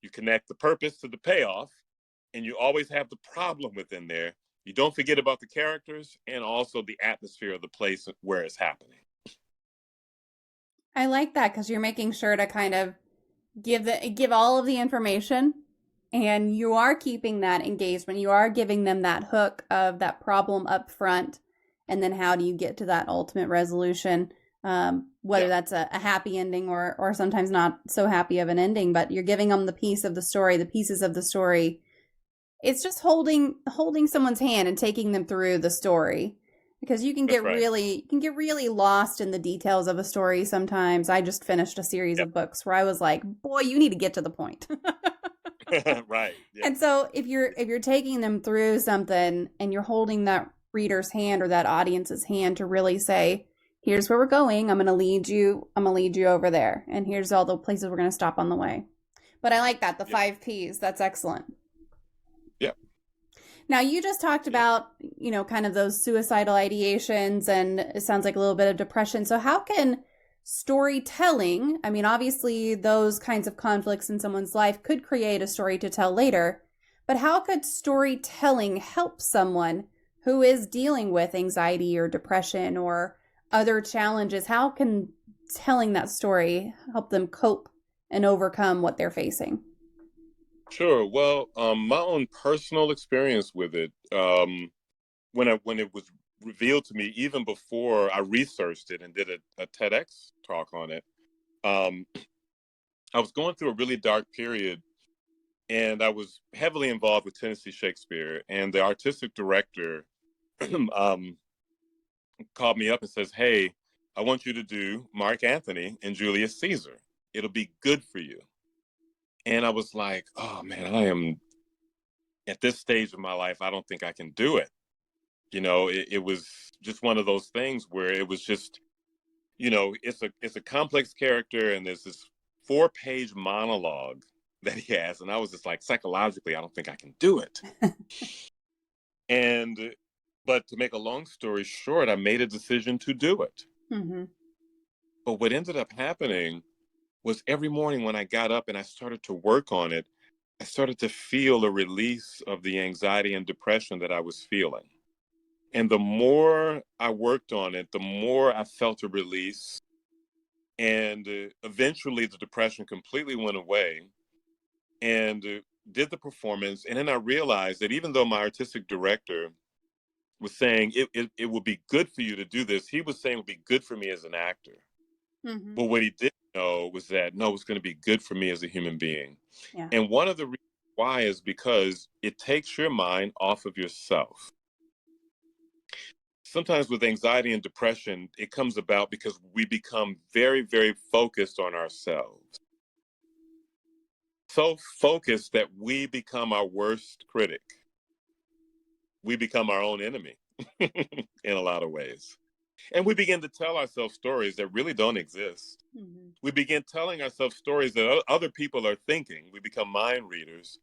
You connect the purpose to the payoff, and you always have the problem within there. You don't forget about the characters and also the atmosphere of the place where it's happening. I like that because you're making sure to kind of give all of the information, and you are keeping that engagement. You are giving them that hook of that problem up front, and then how do you get to that ultimate resolution? Whether that's a happy ending or sometimes not so happy of an ending, but you're giving them the piece of the story, the pieces of the story. It's just holding someone's hand and taking them through the story, because you can get really lost in the details of a story sometimes. I just finished a series of books where I was like, boy, you need to get to the point. Right. Yeah. And so if you're taking them through something and you're holding that reader's hand or that audience's hand to really say, here's where we're going. I'm going to lead you over there. And here's all the places we're going to stop on the way. But I like that. The 5 Ps. That's excellent. Yeah. Now you just talked about, kind of those suicidal ideations, and it sounds like a little bit of depression. So how can storytelling, I mean, obviously those kinds of conflicts in someone's life could create a story to tell later, but how could storytelling help someone who is dealing with anxiety or depression or other challenges, how can telling that story help them cope and overcome what they're facing? Sure. Well, my own personal experience with it, when it was revealed to me, even before I researched it and did a TEDx talk on it, um, I was going through a really dark period, and I was heavily involved with Tennessee Shakespeare, and the artistic director um, called me up and says, "Hey, I want you to do Mark Antony and Julius Caesar. It'll be good for you." And I was like, "Oh man, I am at this stage of my life. I don't think I can do it." It was just one of those things where it was just, it's a complex character, and there's this 4-page monologue that he has, and I was just like, psychologically, I don't think I can do it. And but to make a long story short, I made a decision to do it. Mm-hmm. But what ended up happening was every morning when I got up and I started to work on it, I started to feel a release of the anxiety and depression that I was feeling. And the more I worked on it, the more I felt a release. And eventually the depression completely went away, and did the performance. And then I realized that even though my artistic director was saying it would be good for you to do this, he was saying it would be good for me as an actor. Mm-hmm. But what he didn't know was that, no, it's going to be good for me as a human being. Yeah. And one of the reasons why is because it takes your mind off of yourself. Sometimes with anxiety and depression, it comes about because we become very, very focused on ourselves. So focused that we become our worst critic. We become our own enemy in a lot of ways. And we begin to tell ourselves stories that really don't exist. Mm-hmm. We begin telling ourselves stories that other people are thinking. We become mind readers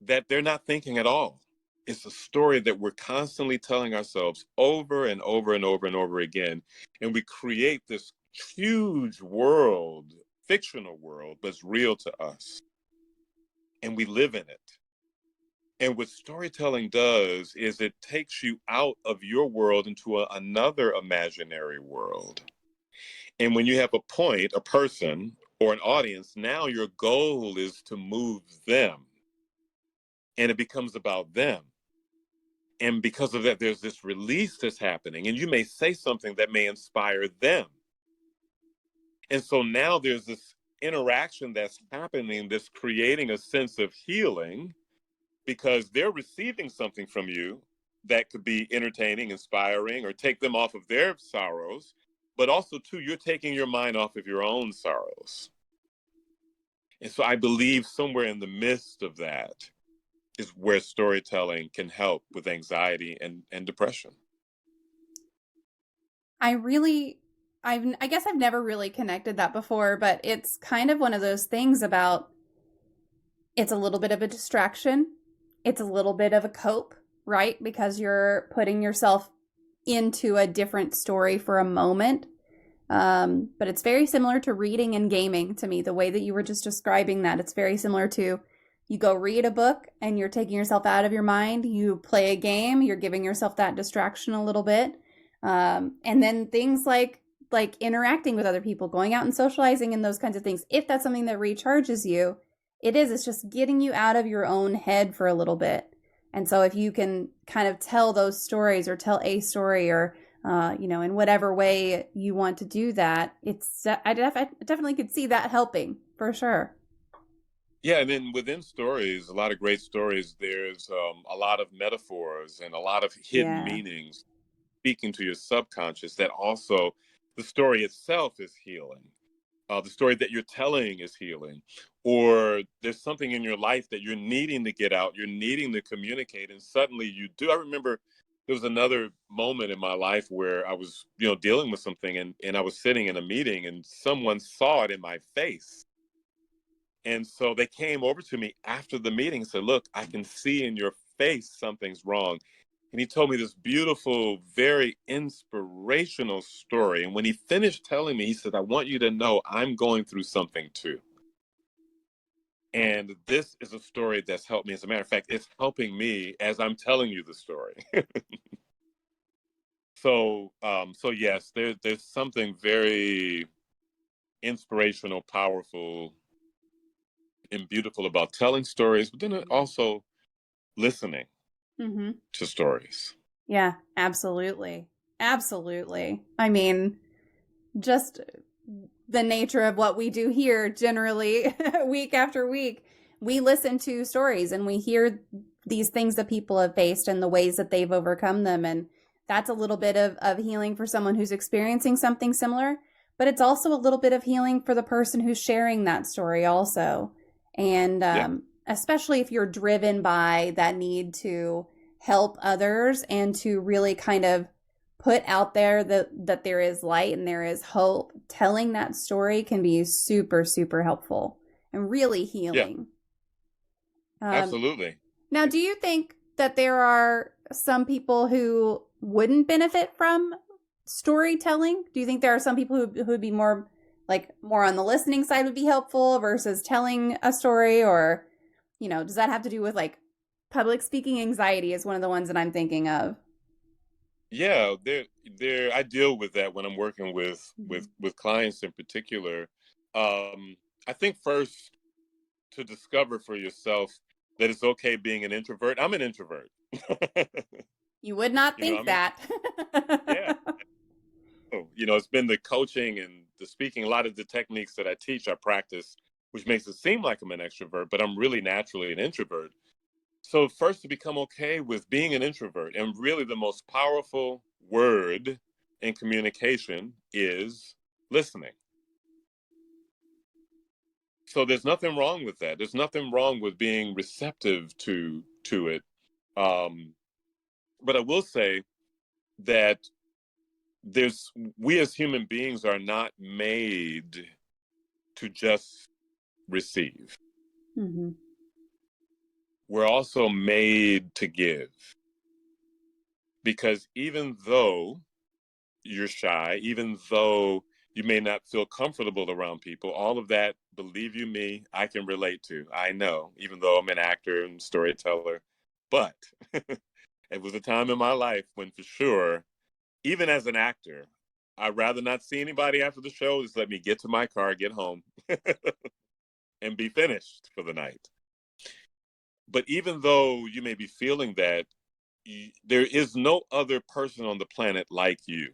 that they're not thinking at all. It's a story that we're constantly telling ourselves over and over and over and over again. And we create this huge world, fictional world, but it's real to us. And we live in it. And what storytelling does is it takes you out of your world into another imaginary world. And when you have a person, or an audience, now your goal is to move them. And it becomes about them. And because of that, there's this release that's happening. And you may say something that may inspire them. And so now there's this interaction that's happening that's creating a sense of healing, because they're receiving something from you that could be entertaining, inspiring, or take them off of their sorrows. But also, too, you're taking your mind off of your own sorrows. And so I believe somewhere in the midst of that is where storytelling can help with anxiety and depression. I guess I've never really connected that before, but it's kind of one of those things about, it's a little bit of a distraction. It's a little bit of a cope, right? Because you're putting yourself into a different story for a moment. But it's very similar to reading and gaming to me. The way that you were just describing that, it's very similar to, you go read a book and you're taking yourself out of your mind. You play a game, you're giving yourself that distraction a little bit. And then things like interacting with other people, going out and socializing and those kinds of things. If that's something that recharges you, it's just getting you out of your own head for a little bit. And so if you can kind of tell those stories, or tell a story, or in whatever way you want to do that, I definitely could see that helping for sure. Yeah, and then within stories, a lot of great stories, there's a lot of metaphors and a lot of hidden meanings speaking to your subconscious, that also the story itself is healing. The story that you're telling is healing. Or there's something in your life that you're needing to get out, you're needing to communicate, and suddenly you do. I remember there was another moment in my life where I was, dealing with something, and I was sitting in a meeting, and someone saw it in my face. And so they came over to me after the meeting and said, "Look, I can see in your face something's wrong." And he told me this beautiful, very inspirational story. And when he finished telling me, he said, "I want you to know I'm going through something too." And this is a story that's helped me. As a matter of fact, it's helping me as I'm telling you the story. So yes, there's something very inspirational, powerful, and beautiful about telling stories, but then also listening to stories. Yeah, absolutely. Absolutely. I mean, just the nature of what we do here generally week after week, we listen to stories and we hear these things that people have faced and the ways that they've overcome them. And that's a little bit of healing for someone who's experiencing something similar, but it's also a little bit of healing for the person who's sharing that story also. And especially if you're driven by that need to help others and to really kind of put out there that there is light and there is hope, telling that story can be super, super helpful and really healing. Yeah. Absolutely. Now, do you think that there are some people who wouldn't benefit from storytelling? Do you think there are some people who would be more on the listening side would be helpful versus telling a story? Or, does that have to do with public speaking anxiety is one of the ones that I'm thinking of? Yeah, I deal with that when I'm working with clients in particular. I think first to discover for yourself that it's okay being an introvert. I'm an introvert. You would not think that. Yeah. It's been the coaching and the speaking, a lot of the techniques that I teach, I practice, which makes it seem like I'm an extrovert, but I'm really naturally an introvert. So first, to become okay with being an introvert, and really the most powerful word in communication is listening. So there's nothing wrong with that. There's nothing wrong with being receptive to it. But I will say that we as human beings are not made to just receive. Mm-hmm. We're also made to give. Because even though you're shy, even though you may not feel comfortable around people, all of that, believe you me, I can relate to. I know, even though I'm an actor and storyteller. But it was a time in my life when, for sure, even as an actor, I'd rather not see anybody after the show. Just let me get to my car, get home, and be finished for the night. But even though you may be feeling that, there is no other person on the planet like you.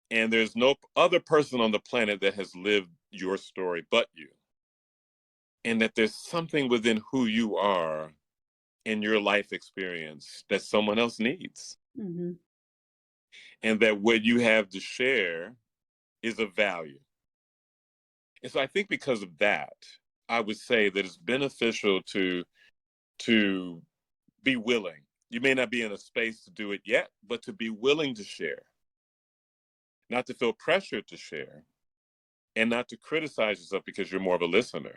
And there's no other person on the planet that has lived your story but you. And that there's something within who you are in your life experience that someone else needs. Mm-hmm. And that what you have to share is of value. And so I think because of that, I would say that it's beneficial to be willing. You may not be in a space to do it yet, but to be willing to share. Not to feel pressured to share, and not to criticize yourself because you're more of a listener,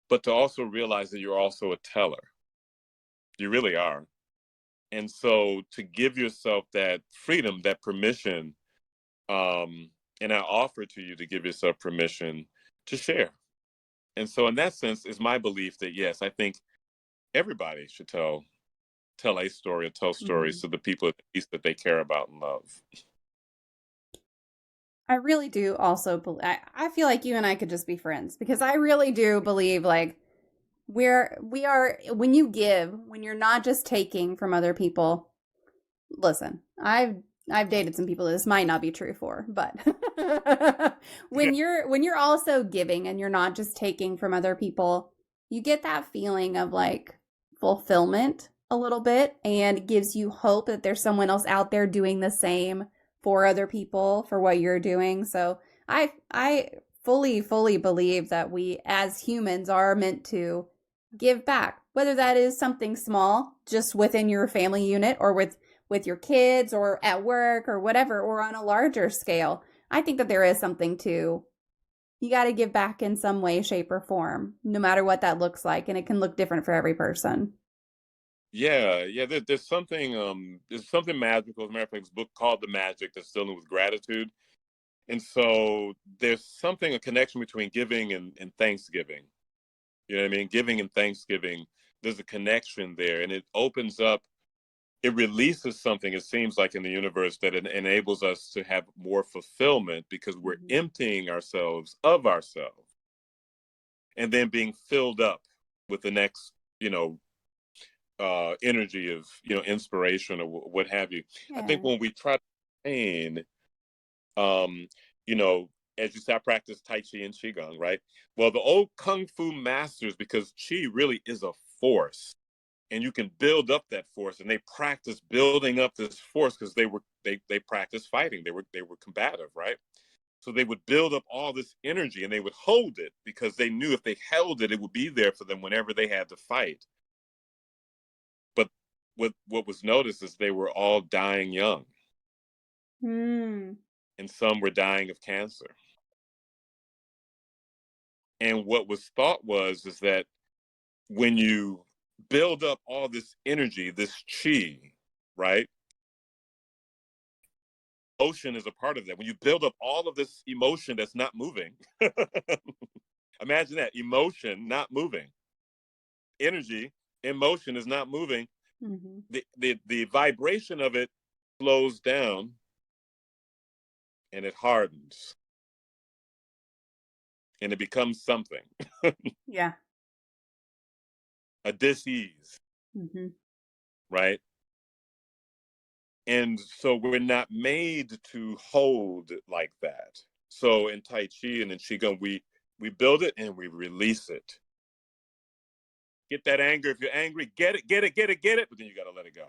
but to also realize that you're also a teller. You really are. And so to give yourself that freedom, that permission, and I offer to you to give yourself permission to share. And so in that sense, is my belief that, yes, I think everybody should tell a story or tell stories to the people at least that they care about and love. I really do also believe, I feel like you and I could just be friends because I really do believe we are, when you give, when you're not just taking from other people, listen, I've dated some people that this might not be true for, but when you're also giving and you're not just taking from other people, you get that feeling of fulfillment a little bit, and it gives you hope that there's someone else out there doing the same for other people for what you're doing. So I fully believe that we as humans are meant to give back, whether that is something small just within your family unit or with your kids or at work or whatever, or on a larger scale. I think that there is something to, you got to give back in some way, shape, or form, no matter what that looks like. And it can look different for every person. Yeah. There's something magical. As a matter of fact, this book called The Magic that's dealing with gratitude. And so there's something, a connection between giving and Thanksgiving. You know what I mean? Giving and Thanksgiving, there's a connection there, and it opens up, it releases something, it seems like, in the universe that it enables us to have more fulfillment because we're emptying ourselves of ourselves and then being filled up with the next, energy of, inspiration or what have you. I think when we try to train, you know, as you say, I practice Tai Chi and Qigong, right? Well, the old Kung Fu masters, because Qi really is a force, and you can build up that force, and they practice building up this force because they practice fighting. They were combative, right? So they would build up all this energy and they would hold it because they knew if they held it, it would be there for them whenever they had to fight. But what was noticed is they were all dying young. And some were dying of cancer. And what was thought is that when you build up all this energy, this chi, right? Emotion is a part of that. When you build up all of this emotion that's not moving, imagine that, emotion not moving, energy, emotion is not moving. The vibration of it slows down and it hardens and it becomes something. Yeah. A dis-ease, right? And so we're not made to hold like that. So in Tai Chi and in Qigong, we build it and we release it. Get that anger. If you're angry, get it, but then you got to let it go.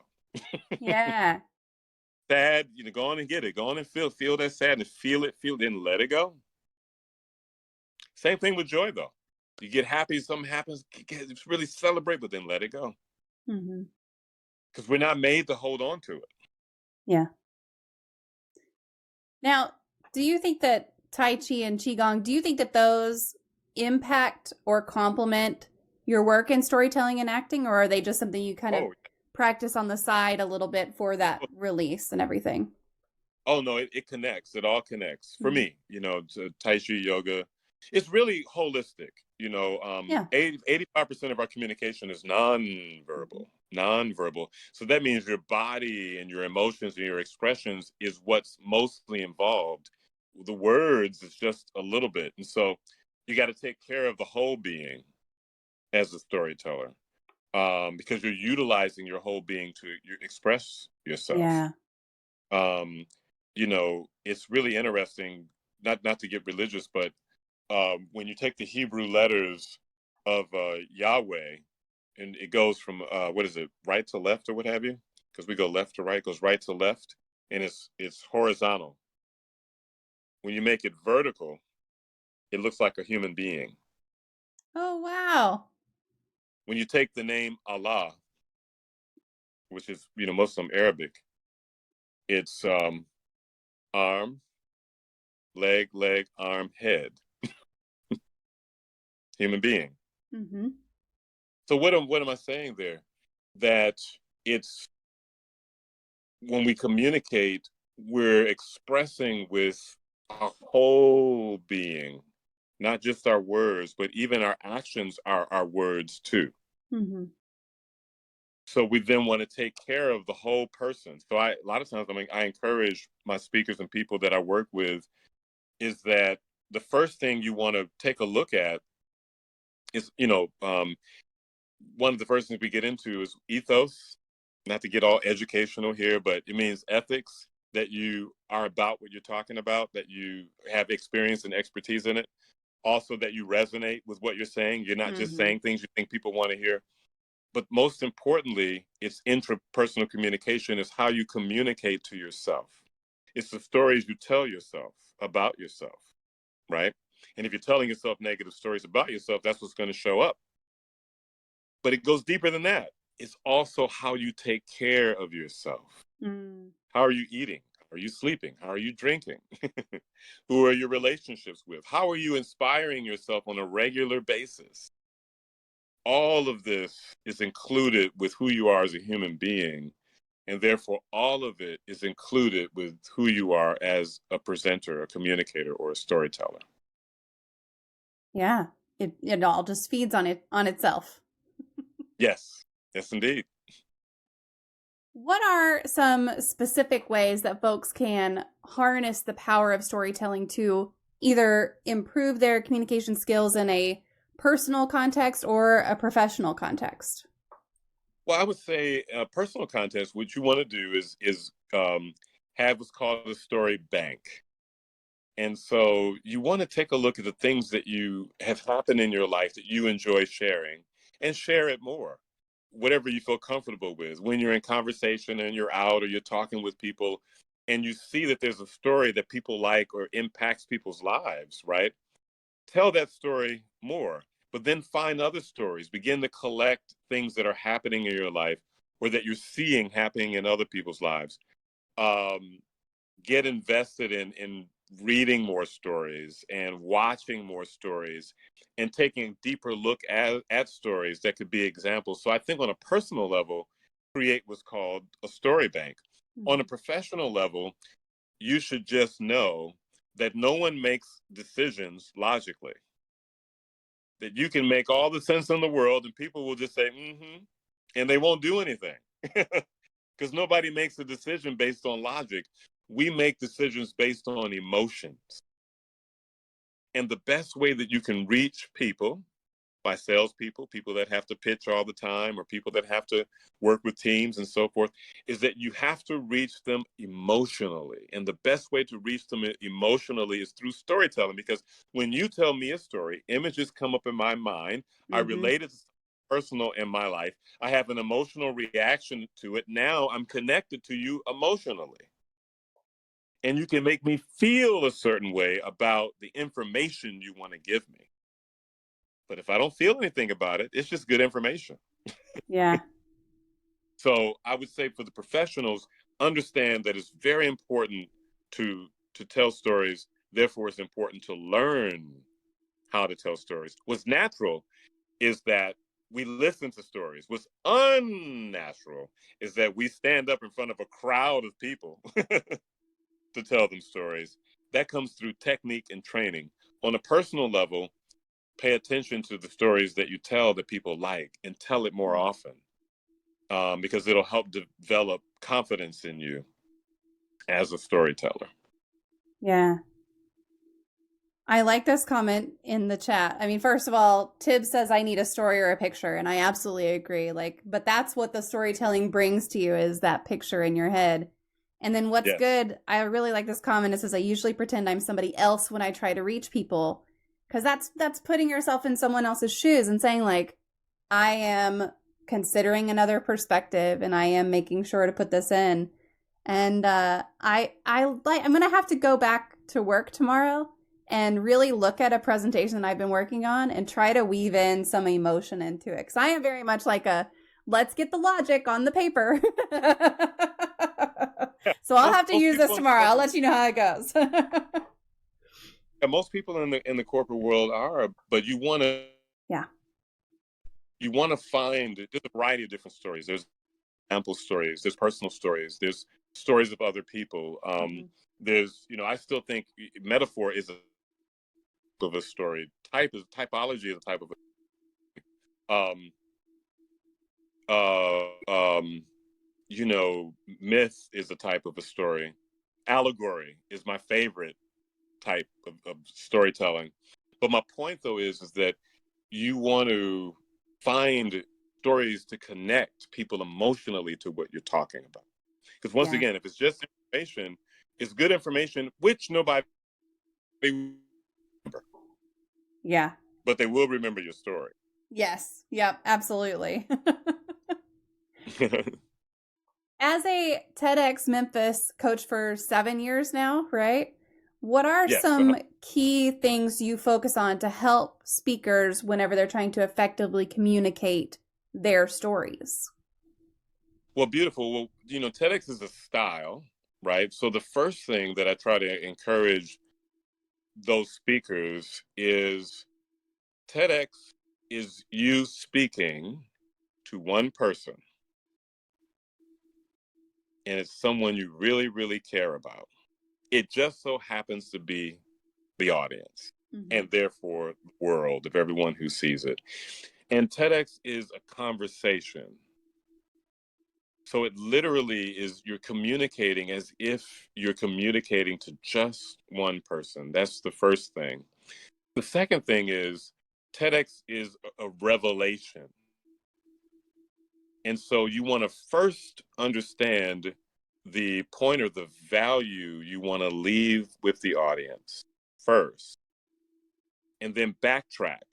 Yeah. Sad, go on and get it. Go on and feel that sadness. Feel it, then let it go. Same thing with joy, though. You get happy, something happens, really celebrate, but then let it go. Because we're not made to hold on to it. Yeah. Now, do you think that Tai Chi and Qigong, do you think that those impact or complement your work in storytelling and acting, or are they just something you kind of practice on the side a little bit for that release and everything? Oh, no, it connects. It all connects. For me, to Tai Chi, yoga, it's really holistic. 85% of our communication is nonverbal. So that means your body and your emotions and your expressions is what's mostly involved. The words is just a little bit. And so you got to take care of the whole being as a storyteller, because you're utilizing your whole being to express yourself. Yeah. It's really interesting, not to get religious, but when you take the Hebrew letters of Yahweh, and it goes from what is it, right to left or what have you? Because we go left to right, it goes right to left, and it's horizontal. When you make it vertical, it looks like a human being. Oh, wow. When you take the name Allah, which is Muslim Arabic, it's arm, leg, arm, head. Human being. So what am I saying there? That it's, when we communicate, we're expressing with our whole being, not just our words, but even our actions are our words too. So we then want to take care of the whole person. So a lot of times, I encourage my speakers and people that I work with is that the first thing you want to take a look at is, one of the first things we get into is ethos. Not to get all educational here, but it means ethics, that you are about what you're talking about, that you have experience and expertise in it. Also, that you resonate with what you're saying. You're not just saying things you think people want to hear. But most importantly, it's intrapersonal communication, is how you communicate to yourself. It's the stories you tell yourself about yourself, right? And if you're telling yourself negative stories about yourself, that's what's going to show up. But it goes deeper than that. It's also how you take care of yourself. How are you eating? How are you sleeping? How are you drinking? Who are your relationships with? How are you inspiring yourself on a regular basis? All of this is included with who you are as a human being. And therefore, all of it is included with who you are as a presenter, a communicator, or a storyteller. Yeah. It all just feeds on itself. Yes. Yes, indeed. What are some specific ways that folks can harness the power of storytelling to either improve their communication skills in a personal context or a professional context? Well, I would say personal context, what you want to do is have what's called a story bank. And so you want to take a look at the things that you have happened in your life that you enjoy sharing and share it more, whatever you feel comfortable with. When you're in conversation and you're out or you're talking with people and you see that there's a story that people like or impacts people's lives, right? Tell that story more, but then find other stories. Begin to collect things that are happening in your life or that you're seeing happening in other people's lives. Um, get invested in reading more stories and watching more stories and taking a deeper look at stories that could be examples. So I think on a personal level, create what's called a story bank. Mm-hmm. On a professional level, you should just know that no one makes decisions logically. That you can make all the sense in the world and people will just say, mm-hmm, and they won't do anything. Because nobody makes a decision based on logic. We make decisions based on emotions. And the best way that you can reach people, by salespeople, people that have to pitch all the time, or people that have to work with teams and so forth, is that you have to reach them emotionally. And the best way to reach them emotionally is through storytelling, because when you tell me a story, images come up in my mind. Mm-hmm. I relate it to personal in my life. I have an emotional reaction to it. Now I'm connected to you emotionally. And you can make me feel a certain way about the information you want to give me. But if I don't feel anything about it, it's just good information. Yeah. So I would say for the professionals, understand that it's very important to tell stories. Therefore, it's important to learn how to tell stories. What's natural is that we listen to stories. What's unnatural is that we stand up in front of a crowd of people to tell them stories. That comes through technique and training. On a personal level, pay attention to the stories that you tell that people like and tell it more often, because it'll help develop confidence in you as a storyteller. Yeah. I like this comment in the chat. I mean, first of all, Tibbs says I need a story or a picture, and I absolutely agree. But that's what the storytelling brings to you, is that picture in your head. And then what's good, I really like this comment. It says, I usually pretend I'm somebody else when I try to reach people. Because that's putting yourself in someone else's shoes and saying, like, I am considering another perspective and I am making sure to put this in. And I'm going to have to go back to work tomorrow and really look at a presentation that I've been working on and try to weave in some emotion into it. Because I am very much like let's get the logic on the paper. So I'll have to use this tomorrow. I'll let you know how it goes. Most people in the corporate world are, but you want to find, there's a variety of different stories. There's ample stories, there's personal stories, there's stories of other people. There's, I still think metaphor is of a story. Typology is a type of myth is a type of a story. Allegory is my favorite type of storytelling. But my point, though, is that you want to find stories to connect people emotionally to what you're talking about. Because once again, if it's just information, it's good information, which nobody remember. Yeah. But they will remember your story. Yes. Yep. Absolutely. As a TEDx Memphis coach for 7 years now, right? What are some key things you focus on to help speakers whenever they're trying to effectively communicate their stories? Well, beautiful. Well, TEDx is a style, right? So the first thing that I try to encourage those speakers is TEDx is you speaking to one person and it's someone you really, really care about. It just so happens to be the audience, and therefore the world of everyone who sees it. And TEDx is a conversation. So it literally is, you're communicating as if you're communicating to just one person. That's the first thing. The second thing is TEDx is a revelation. And so you want to first understand the point or the value you want to leave with the audience first, and then backtrack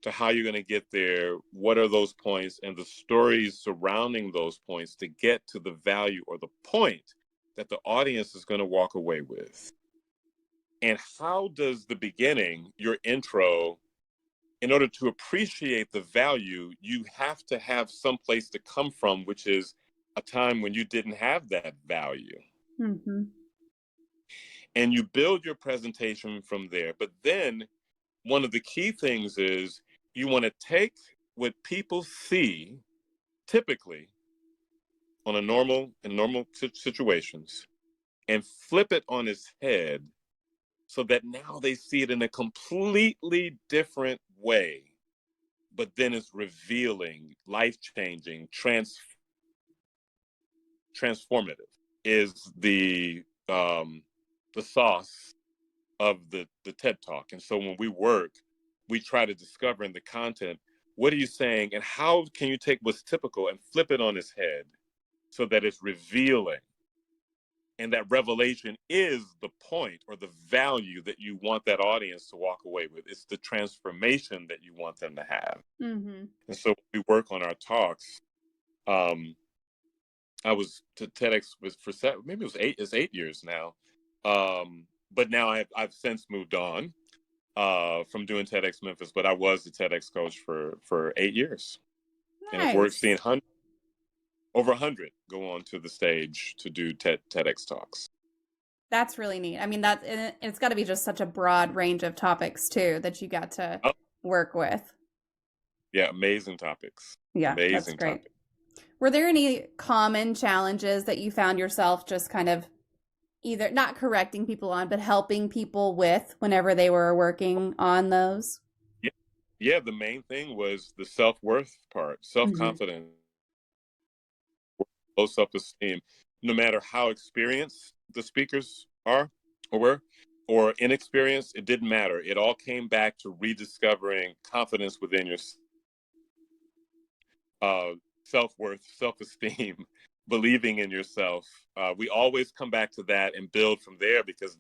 to how you're going to get there. What are those points and the stories surrounding those points to get to the value or the point that the audience is going to walk away with? And how does the beginning, your intro, in order to appreciate the value, you have to have some place to come from, which is a time when you didn't have that value. And you build your presentation from there. But then one of the key things is you want to take what people see typically in normal situations and flip it on its head, so that now they see it in a completely different way, but then it's revealing, life-changing, transformative is the sauce of the TED Talk. And so when we work, we try to discover in the content, what are you saying, and how can you take what's typical and flip it on its head so that it's revealing? And that revelation is the point or the value that you want that audience to walk away with. It's the transformation that you want them to have. And so we work on our talks. I was to TEDx for maybe it's 8 years now. But now I've since moved on from doing TEDx Memphis, but I was the TEDx coach for 8 years. Nice. And I've worked seeing over 100 go on to the stage to do TEDx talks. That's really neat. I mean, it's got to be just such a broad range of topics too that you got to work with. Yeah, amazing topics. Yeah, amazing, that's great. Topics. Were there any common challenges that you found yourself just kind of either not correcting people on, but helping people with whenever they were working on those? Yeah, the main thing was the self-worth part, self-confidence. Low self-esteem, no matter how experienced the speakers are or were, or inexperienced, it didn't matter. It all came back to rediscovering confidence within your self-worth, self-esteem, believing in yourself. We always come back to that and build from there, because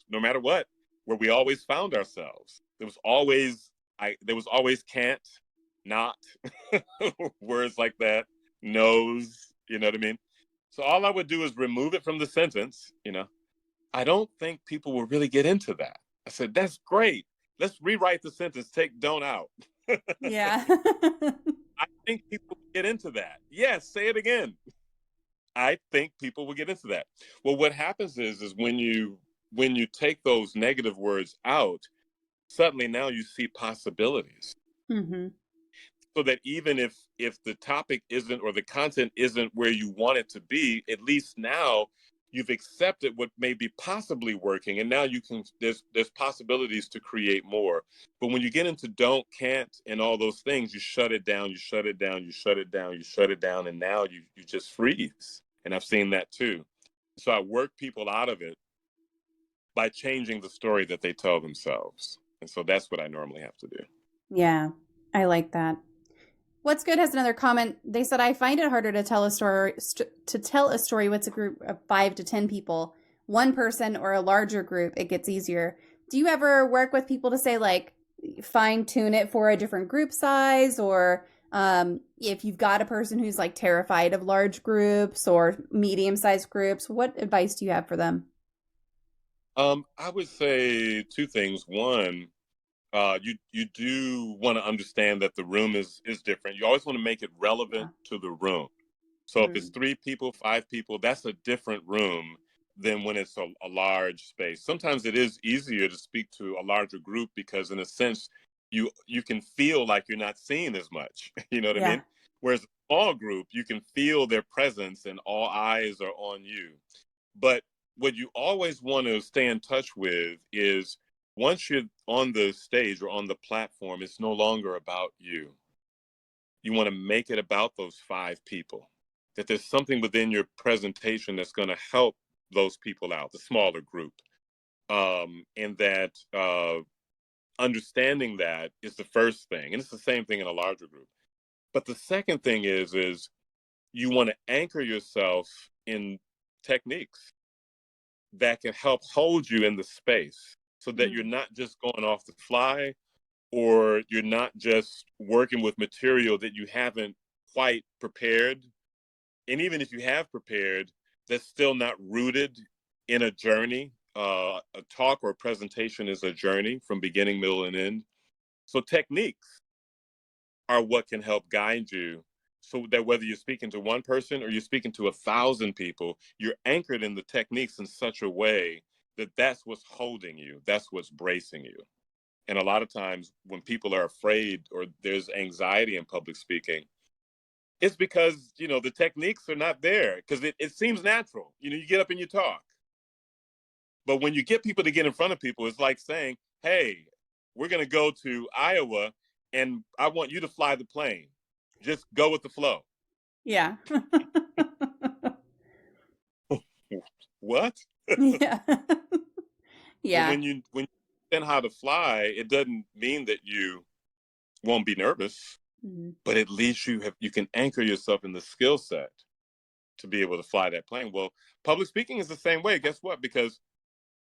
no matter what, where we always found ourselves, there was always can't, not, words like that. Knows, you know what I mean? So all I would do is remove it from the sentence, I don't think people will really get into that. I said, that's great. Let's rewrite the sentence, take don't out. Yeah. I think people will get into that. Yes, say it again. I think people will get into that. Well, what happens is when you take those negative words out, suddenly now you see possibilities. So that even if the topic isn't, or the content isn't where you want it to be, at least now you've accepted what may be possibly working, and now there's possibilities to create more. But when you get into don't, can't, and all those things, you shut it down, and now you just freeze. And I've seen that too. So I work people out of it by changing the story that they tell themselves. And so that's what I normally have to do. Yeah, I like that. What's Good has another comment. They said, I find it harder to tell a story with a group of 5 to 10 people. One person or a larger group, it gets easier. Do you ever work with people to say, like, fine tune it for a different group size, or if you've got a person who's like terrified of large groups or medium-sized groups, what advice do you have for them? I would say 2 things. One, you do want to understand that the room is different. You always want to make it relevant to the room. So if it's 3 people, 5 people, that's a different room than when it's a large space. Sometimes it is easier to speak to a larger group because in a sense, you can feel like you're not seen as much. You know what I mean? Whereas small group, you can feel their presence and all eyes are on you. But what you always want to stay in touch with is once you're on the stage or on the platform, it's no longer about you. You want to make it about those 5 people, that there's something within your presentation that's going to help those people out, the smaller group. And that understanding that is the first thing. And it's the same thing in a larger group. But the second thing is you want to anchor yourself in techniques that can help hold you in the space so that you're not just going off the fly, or you're not just working with material that you haven't quite prepared. And even if you have prepared, that's still not rooted in a journey. A talk or a presentation is a journey from beginning, middle, and end. So techniques are what can help guide you, so that whether you're speaking to one person or you're speaking to 1,000 people, you're anchored in the techniques in such a way that that's what's holding you, that's what's bracing you. And a lot of times when people are afraid or there's anxiety in public speaking, it's because, the techniques are not there, because it seems natural. You get up and you talk. But when you get people to get in front of people, it's like saying, hey, we're going to go to Iowa and I want you to fly the plane. Just go with the flow. Yeah. What? Yeah. Yeah. When you understand how to fly, it doesn't mean that you won't be nervous, but at least you can anchor yourself in the skill set to be able to fly that plane. Well, public speaking is the same way. Guess what? Because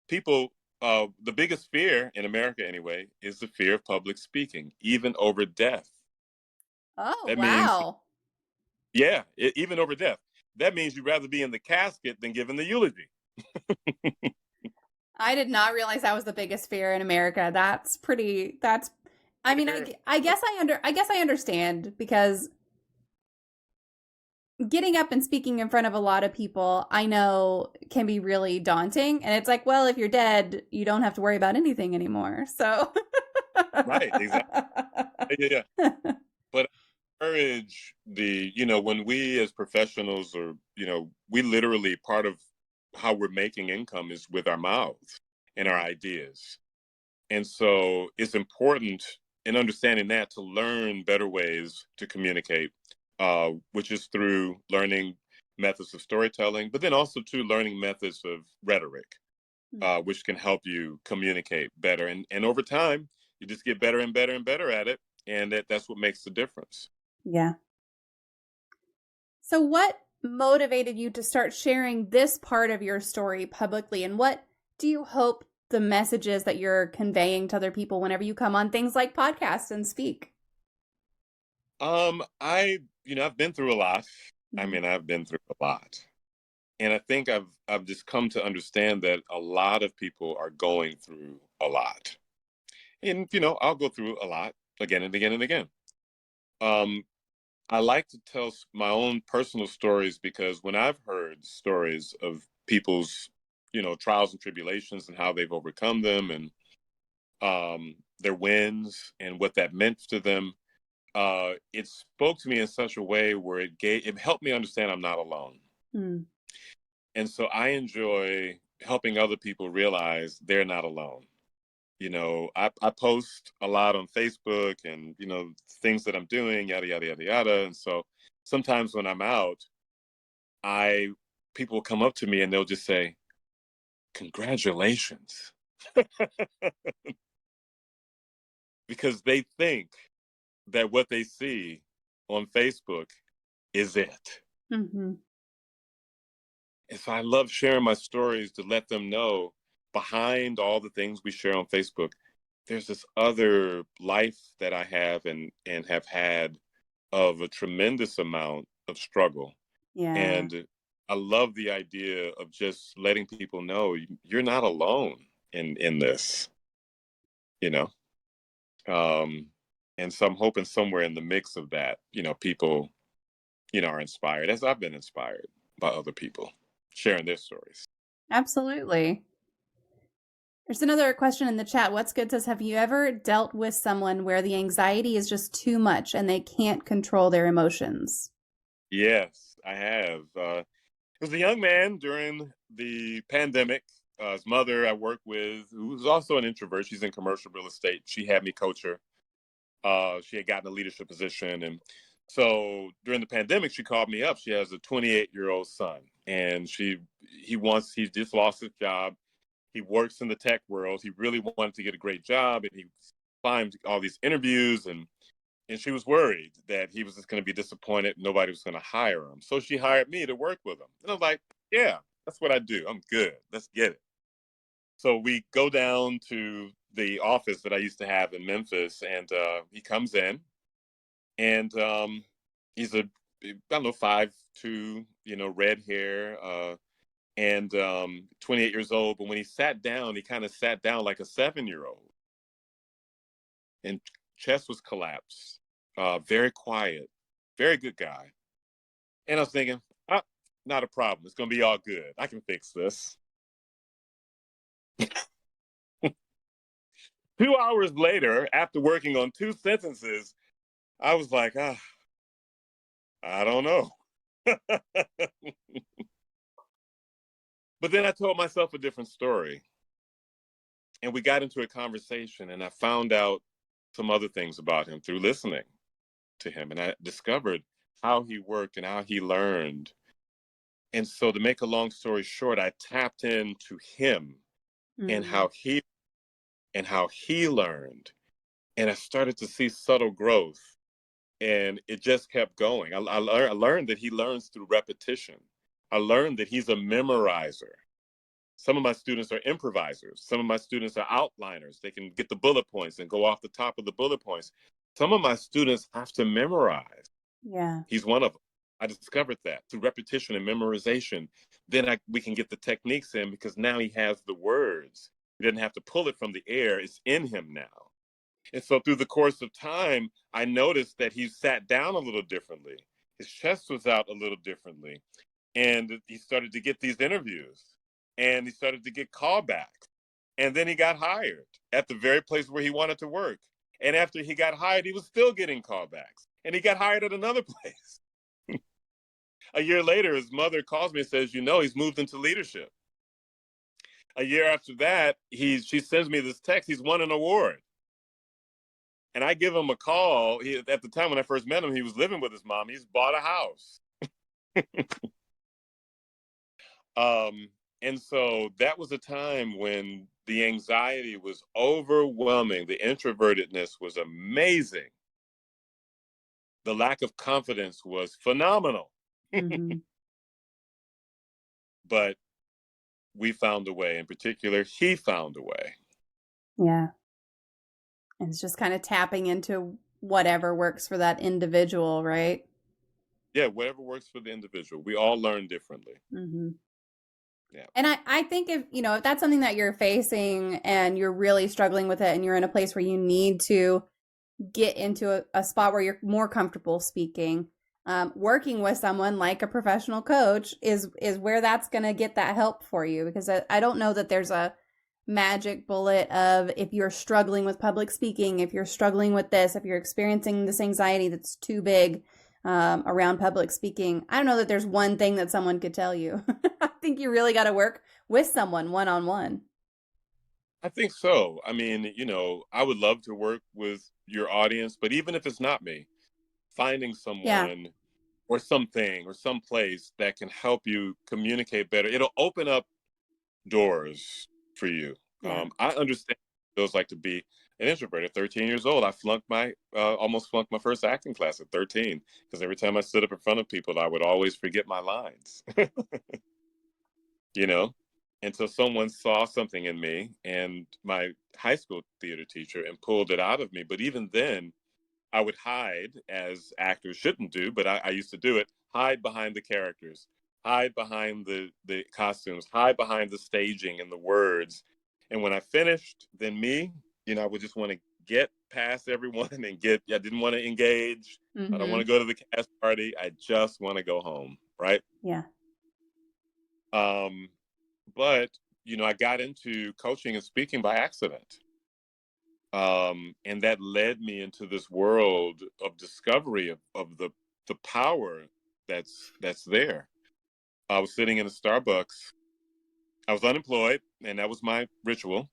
people, the biggest fear in America anyway, is the fear of public speaking, even over death. Oh, That wow. Means, even over death. That means you'd rather be in the casket than giving the eulogy. I did not realize that was the biggest fear in America. I mean, I guess I understand, because getting up and speaking in front of a lot of people, I know, can be really daunting. And it's like, well, if you're dead, you don't have to worry about anything anymore. So Right, exactly. Yeah. But I encourage when we as professionals, or, we literally, part of how we're making income is with our mouths and our ideas. And so it's important in understanding that to learn better ways to communicate, which is through learning methods of storytelling, but then also to learning methods of rhetoric, which can help you communicate better. And over time, you just get better and better and better at it. And that's what makes the difference. Yeah. So what motivated you to start sharing this part of your story publicly? And what do you hope the messages that you're conveying to other people whenever you come on things like podcasts and speak? I've been through a lot. I mean, I've been through a lot. And I think I've just come to understand that a lot of people are going through a lot. And, I'll go through a lot again and again and again. I like to tell my own personal stories, because when I've heard stories of people's, trials and tribulations and how they've overcome them, and their wins and what that meant to them, it spoke to me in such a way where it helped me understand I'm not alone. And so I enjoy helping other people realize they're not alone. I post a lot on Facebook and, things that I'm doing, yada, yada, yada, yada. And so sometimes when I'm out, people will come up to me and they'll just say, congratulations. Because they think that what they see on Facebook is it. And so I love sharing my stories to let them know, behind all the things we share on Facebook, there's this other life that I have and have had, of a tremendous amount of struggle. Yeah. And I love the idea of just letting people know you're not alone in this, and so I'm hoping somewhere in the mix of that, people, are inspired, as I've been inspired by other people sharing their stories. Absolutely. There's another question in the chat. What's Good says, have you ever dealt with someone where the anxiety is just too much and they can't control their emotions? Yes, I have. He was a young man during the pandemic. His mother I worked with, who was also an introvert. She's in commercial real estate. She had me coach her. She had gotten a leadership position. And so during the pandemic, she called me up. She has a 28-year-old son, and he just lost his job. He works in the tech world. He really wanted to get a great job, and he climbed all these interviews, and she was worried that he was just going to be disappointed. Nobody was going to hire him. So she hired me to work with him. And I was like, yeah, that's what I do. I'm good. Let's get it. So we go down to the office that I used to have in Memphis, and he comes in, and he's I don't know, 5'2", red hair, and 28 years old. But when he sat down, he kind of sat down like a 7-year-old, and chest was collapsed. Very quiet, very good guy. And I was thinking, not a problem. It's going to be all good. I can fix this. 2 hours later, after working on 2 sentences, I was like, I don't know. But then I told myself a different story. And we got into a conversation, and I found out some other things about him through listening to him. And I discovered how he worked and how he learned. And so to make a long story short, I tapped into him and how he learned. And I started to see subtle growth, and it just kept going. I learned that he learns through repetition. I learned that he's a memorizer. Some of my students are improvisers. Some of my students are outliners. They can get the bullet points and go off the top of the bullet points. Some of my students have to memorize. Yeah. He's one of them. I discovered that through repetition and memorization. Then we can get the techniques in, because now he has the words. He doesn't have to pull it from the air. It's in him now. And so through the course of time, I noticed that he sat down a little differently. His chest was out a little differently. And he started to get these interviews, and he started to get callbacks. And then he got hired at the very place where he wanted to work. And after he got hired, he was still getting callbacks. And he got hired at another place. A year later, his mother calls me and says, he's moved into leadership. A year after that, she sends me this text. He's won an award. And I give him a call. At the time when I first met him, he was living with his mom. He's bought a house. And so that was a time when the anxiety was overwhelming. The introvertedness was amazing. The lack of confidence was phenomenal. Mm-hmm. But we found a way. In particular, he found a way. Yeah. And it's just kind of tapping into whatever works for that individual, right? Yeah, whatever works for the individual. We all learn differently. Mm-hmm. Yeah. And I think if that's something that you're facing and you're really struggling with it, and you're in a place where you need to get into a spot where you're more comfortable speaking, working with someone like a professional coach is where that's going to get that help for you. Because I don't know that there's a magic bullet of, if you're struggling with public speaking, if you're struggling with this, if you're experiencing this anxiety that's too big around public speaking, I don't know that there's one thing that someone could tell you. I think you really got to work with someone one-on-one. I think so. I mean, I would love to work with your audience, but even if it's not me, finding someone or something or some place that can help you communicate better, it'll open up doors for you. Yeah. I understand what it feels like to be an introvert. At 13 years old, I almost flunked my first acting class at 13, because every time I stood up in front of people, I would always forget my lines. Until someone saw something in me, and my high school theater teacher, and pulled it out of me. But even then, I would hide, as actors shouldn't do, but I used to do it, hide behind the characters, hide behind the costumes, hide behind the staging and the words. And when I finished, then I would just want to get past everyone and I didn't want to engage. Mm-hmm. I don't want to go to the cast party. I just want to go home. Right. Yeah. But, I got into coaching and speaking by accident. And that led me into this world of discovery of the power that's there. I was sitting in a Starbucks. I was unemployed, and that was my ritual.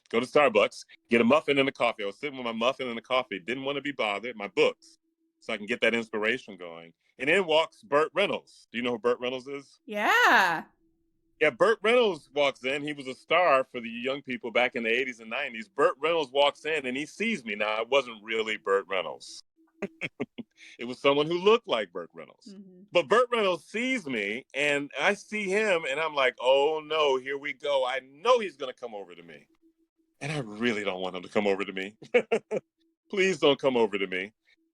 Go to Starbucks, get a muffin and a coffee. I was sitting with my muffin and a coffee. Didn't want to be bothered. My books, so I can get that inspiration going. And in walks Burt Reynolds. Do you know who Burt Reynolds is? Yeah. Yeah, Burt Reynolds walks in. He was a star for the young people back in the 80s and 90s. Burt Reynolds walks in and he sees me. Now, it wasn't really Burt Reynolds. It was someone who looked like Burt Reynolds. Mm-hmm. But Burt Reynolds sees me and I see him and I'm like, oh no, here we go. I know he's going to come over to me. And I really don't want him to come over to me. Please don't come over to me.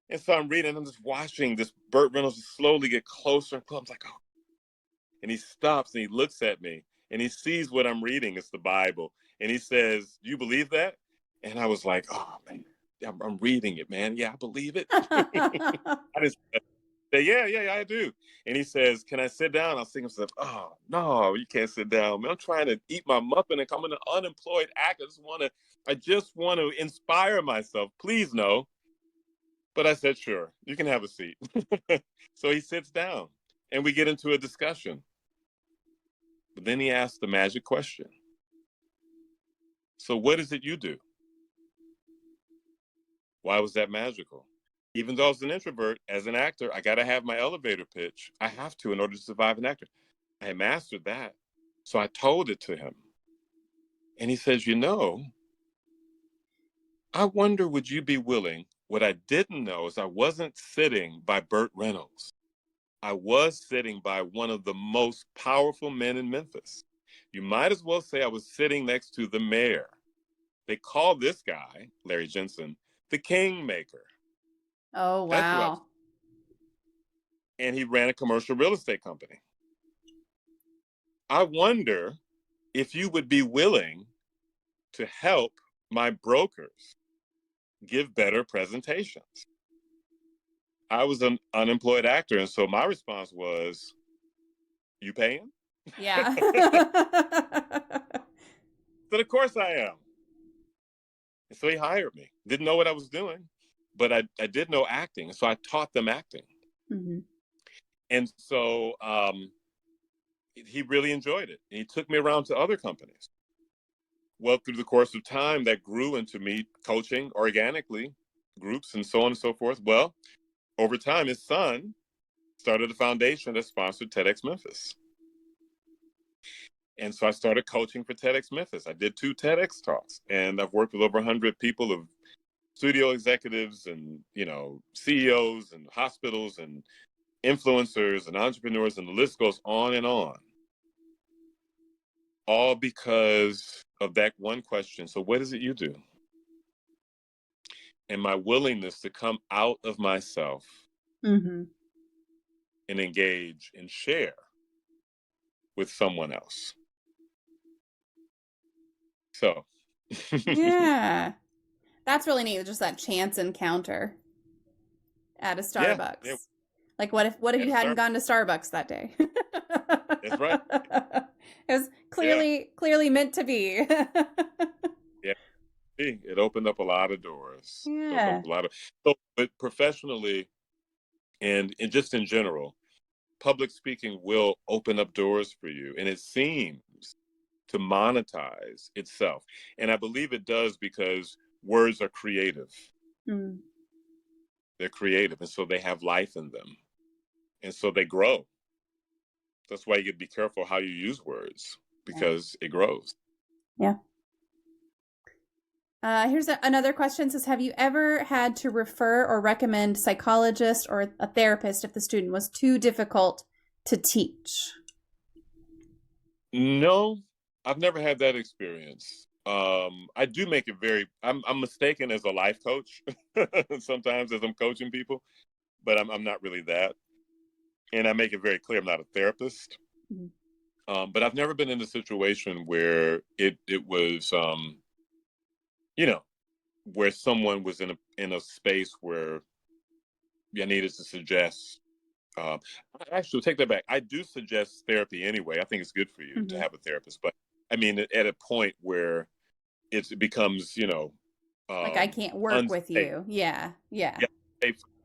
And so I'm reading, I'm just watching this Burt Reynolds slowly get closer and closer. I'm like, oh. And he stops and he looks at me and he sees what I'm reading. It's the Bible. And he says, do you believe that? And I was like, oh man, I'm reading it, man. Yeah, I believe it. I just say, yeah, I do. And he says, can I sit down? I was thinking to myself, oh no, you can't sit down, man. I'm trying to eat my muffin and I'm an unemployed actor. I just want to inspire myself. Please no. But I said, sure, you can have a seat. So he sits down and we get into a discussion. But then he asked the magic question. So what is it you do? Why was that magical? Even though I was an introvert, as an actor, I got to have my elevator pitch. I have to in order to survive an actor. I mastered that. So I told it to him. And he says, I wonder, would you be willing? What I didn't know is I wasn't sitting by Burt Reynolds. I was sitting by one of the most powerful men in Memphis. You might as well say I was sitting next to the mayor. They call this guy, Larry Jensen, the Kingmaker. Oh, wow. And he ran a commercial real estate company. I wonder if you would be willing to help my brokers give better presentations. I was an unemployed actor, and so my response was, you paying? Yeah. But of course I am. And so he hired me. Didn't know what I was doing, but I did know acting. So I taught them acting. Mm-hmm. And so he really enjoyed it. And he took me around to other companies. Well, through the course of time, that grew into me coaching organically, groups and so on and so forth. Well, over time, his son started a foundation that sponsored TEDx Memphis. And so I started coaching for TEDx Memphis. I did 2 TEDx talks, and I've worked with over 100 people, of studio executives and, CEOs and hospitals and influencers and entrepreneurs, and the list goes on and on. All because of that one question. So what is it you do? And my willingness to come out of myself mm-hmm. and engage and share with someone else. So. Yeah. That's really neat. Just that chance encounter at a Starbucks. Yeah. Like what if you hadn't gone to Starbucks that day? That's right. It was clearly meant to be. Yeah. It opened up a lot of doors. Yeah. But professionally and just in general, public speaking will open up doors for you. And it seems to monetize itself. And I believe it does because words are creative. Mm. They're creative. And so they have life in them. And so they grow. That's why you got to be careful how you use words, because it grows. Yeah. Here's another question. It says, have you ever had to refer or recommend psychologist or a therapist if the student was too difficult to teach? No, I've never had that experience. I do make it I'm mistaken as a life coach sometimes as I'm coaching people, but I'm not really that. And I make it very clear I'm not a therapist. Mm-hmm. But I've never been in a situation where it was, where someone was in a space where I needed to suggest. Actually, take that back. I do suggest therapy anyway. I think it's good for you mm-hmm. to have a therapist. But I mean, at a point where it becomes, like I can't work unsafe. With you. Yeah.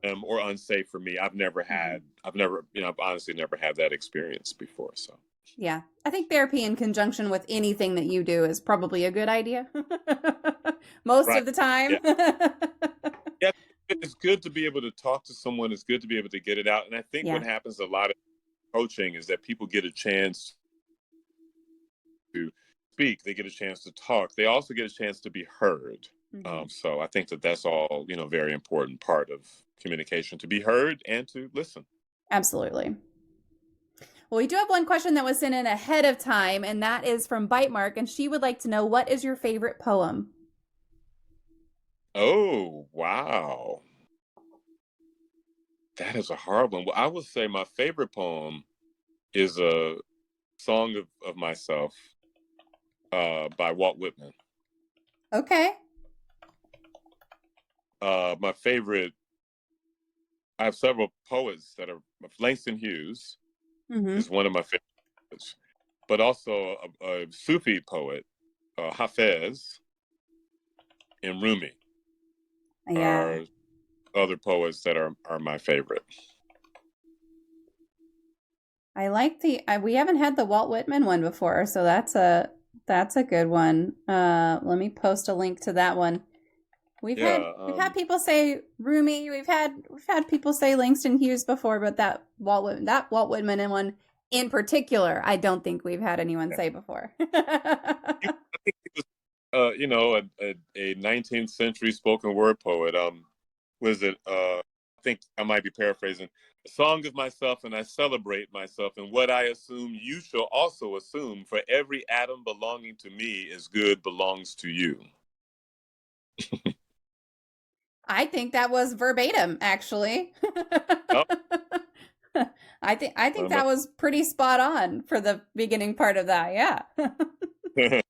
or unsafe for me. I've honestly never had that experience before. So yeah, I think therapy in conjunction with anything that you do is probably a good idea. Most right, of the time. yeah, yeah. It's good to be able to talk to someone. It's good to be able to get it out. And I think what Yeah. happens a lot of coaching is that people get a chance to speak. They get a chance to talk. They also get a chance to be heard. So I think that that's all, very important part of communication, to be heard and to listen. Absolutely. Well, we do have one question that was sent in ahead of time, and that is from Bite Mark, and she would like to know, what is your favorite poem? Oh, wow. That is a hard one. Well, I would say my favorite poem is a song of myself by Walt Whitman. Okay. My favorite, I have several poets that are, Langston Hughes is one of my favorites, but also a Sufi poet, Hafez, and Rumi are other poets that are my favorite. I like we haven't had the Walt Whitman one before, so that's a good one. Let me post a link to that one. We've had people say Rumi. We've had people say Langston Hughes before, but that Walt Whitman one in particular, I don't think we've had anyone say before. I think he was, a 19th century spoken word poet. I think I might be paraphrasing. A song of myself, and I celebrate myself, and what I assume you shall also assume. For every atom belonging to me is good, belongs to you. I think that was verbatim, actually. Oh. I think that was pretty spot on for the beginning part of that. Yeah. Yeah.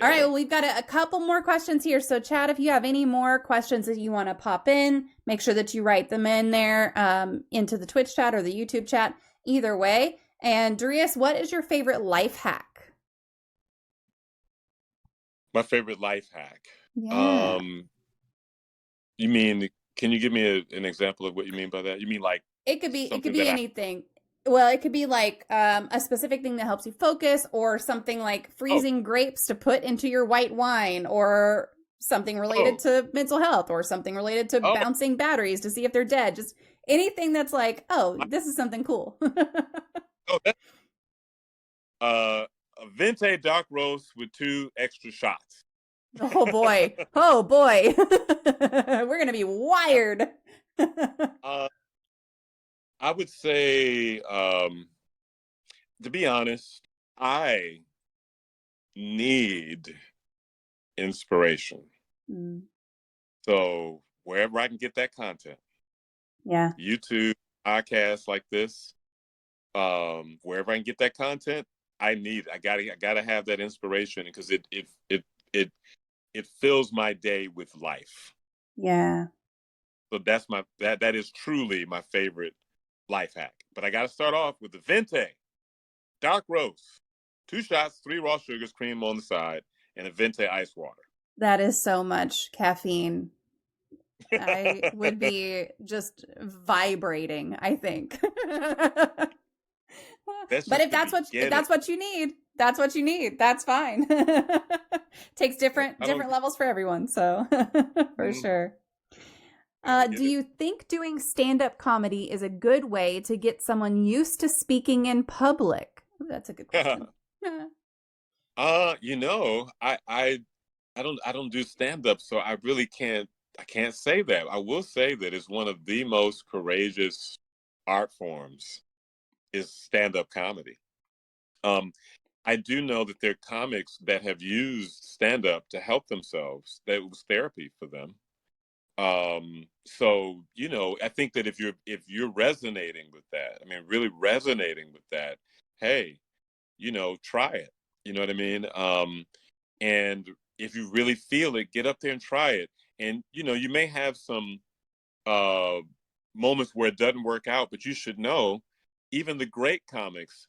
All right. Well, we've got a couple more questions here. So, Chad, if you have any more questions that you want to pop in, make sure that you write them in there into the Twitch chat or the YouTube chat. Either way. And Darius, what is your favorite life hack? My favorite life hack. Yeah. You mean, can you give me an example of what you mean by that? You mean like it could be anything. Well, it could be like a specific thing that helps you focus, or something like freezing grapes to put into your white wine, or something related to mental health, or something related to bouncing batteries to see if they're dead. Just anything that's like, this is something cool. A Venti dark roast with 2 extra shots. Oh boy. We're gonna be wired. I would say, to be honest, I need inspiration. So wherever I can get that content, YouTube, podcasts like this, wherever I can get that content, I gotta have that inspiration, because it fills my day with life. Yeah. So that is truly my favorite life hack. But I got to start off with the Venti dark roast, 2 shots, 3 raw sugars, cream on the side, and a Venti ice water. That is so much caffeine. I would be just vibrating, I think. But if that's what you need, that's fine. Takes different levels for everyone, so for sure. Do you think doing stand-up comedy is a good way to get someone used to speaking in public? Ooh, that's a good question. I don't do stand-up, so I really can't say that. I will say that it's one of the most courageous art forms is stand-up comedy. I do know that there are comics that have used stand-up to help themselves. That was therapy for them. So, I think that if you're resonating with that, really resonating with that, hey, try it. You know what I mean? And if you really feel it, get up there and try it. And, you may have some moments where it doesn't work out, but you should know, even the great comics,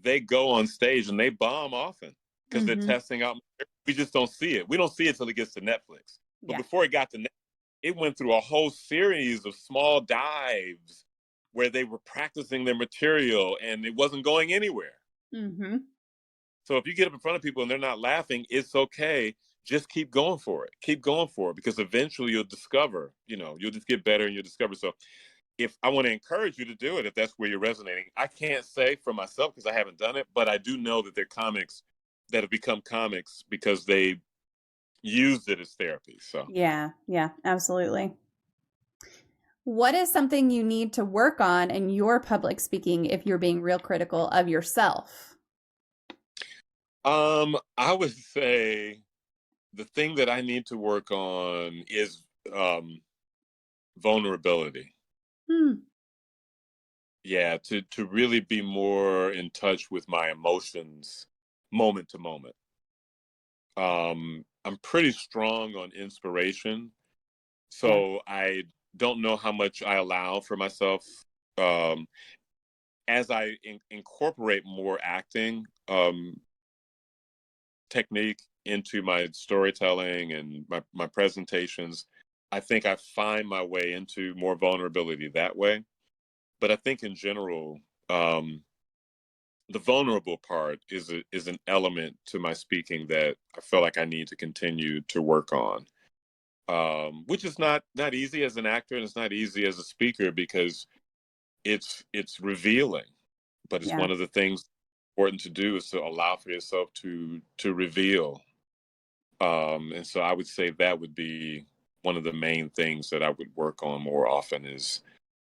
they go on stage and they bomb often because they're testing out. We just don't see it. We don't see it till it gets to Netflix. But before it got to Netflix, it went through a whole series of small dives where they were practicing their material and it wasn't going anywhere. Mm-hmm. So if you get up in front of people and they're not laughing, it's okay. Just keep going for it. Keep going for it, because eventually you'll discover, you'll just get better and you'll discover. So if I want to encourage you to do it, if that's where you're resonating, I can't say for myself because I haven't done it, but I do know that there are comics that have become comics because they used it as therapy. So Yeah, absolutely. What is something you need to work on in your public speaking if you're being real critical of yourself? I would say the thing that I need to work on is vulnerability. Yeah, to really be more in touch with my emotions moment to moment. I'm pretty strong on inspiration, so I don't know how much I allow for myself. As I incorporate more acting technique into my storytelling and my presentations, I think I find my way into more vulnerability that way. But I think in general, the vulnerable part is an element to my speaking that I feel like I need to continue to work on, which is not easy as an actor, and it's not easy as a speaker because it's revealing. But it's Yeah. one of the things important to do is to allow for yourself to reveal. And so I would say that would be one of the main things that I would work on more often is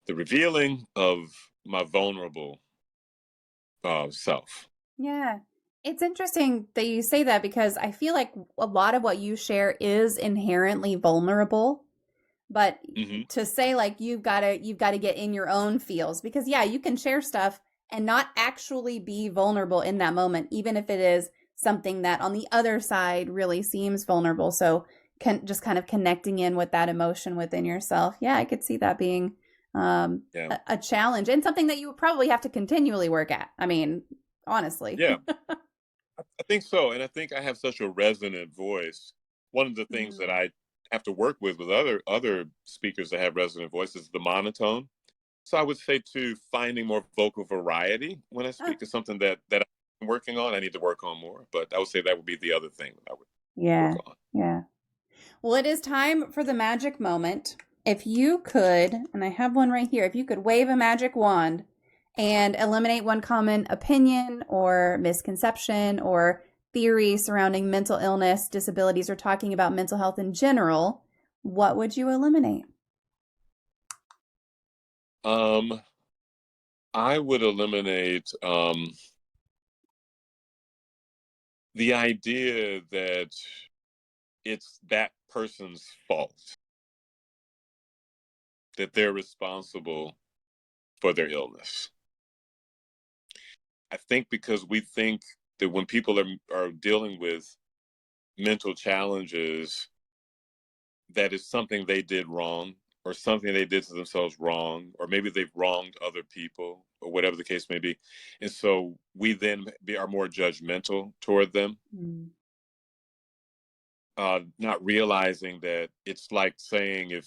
the revealing of my vulnerable self. Yeah. It's interesting that you say that because I feel like a lot of what you share is inherently vulnerable. But Mm-hmm. to say like you've got to get in your own feels, because yeah, you can share stuff and not actually be vulnerable in that moment, even if it is something that on the other side really seems vulnerable. So just kind of connecting in with that emotion within yourself. Yeah, I could see that being a challenge and something that you would probably have to continually work at. I mean, honestly. Yeah, I think so. And I think I have such a resonant voice. One of the things that I have to work with other speakers that have resonant voices is the monotone. So I would say too, finding more vocal variety when I speak is something that I'm working on. I need to work on more, but I would say that would be the other thing that I would work on. Yeah. Well, it is time for the magic moment. If you could, and I have one right here, if you could wave a magic wand and eliminate one common opinion or misconception or theory surrounding mental illness, disabilities, or talking about mental health in general, what would you eliminate? I would eliminate the idea that it's that person's fault, that they're responsible for their illness. I think because we think that when people are dealing with mental challenges, that is something they did wrong or something they did to themselves wrong, or maybe they've wronged other people or whatever the case may be. And so we then are more judgmental toward them, not realizing that it's like saying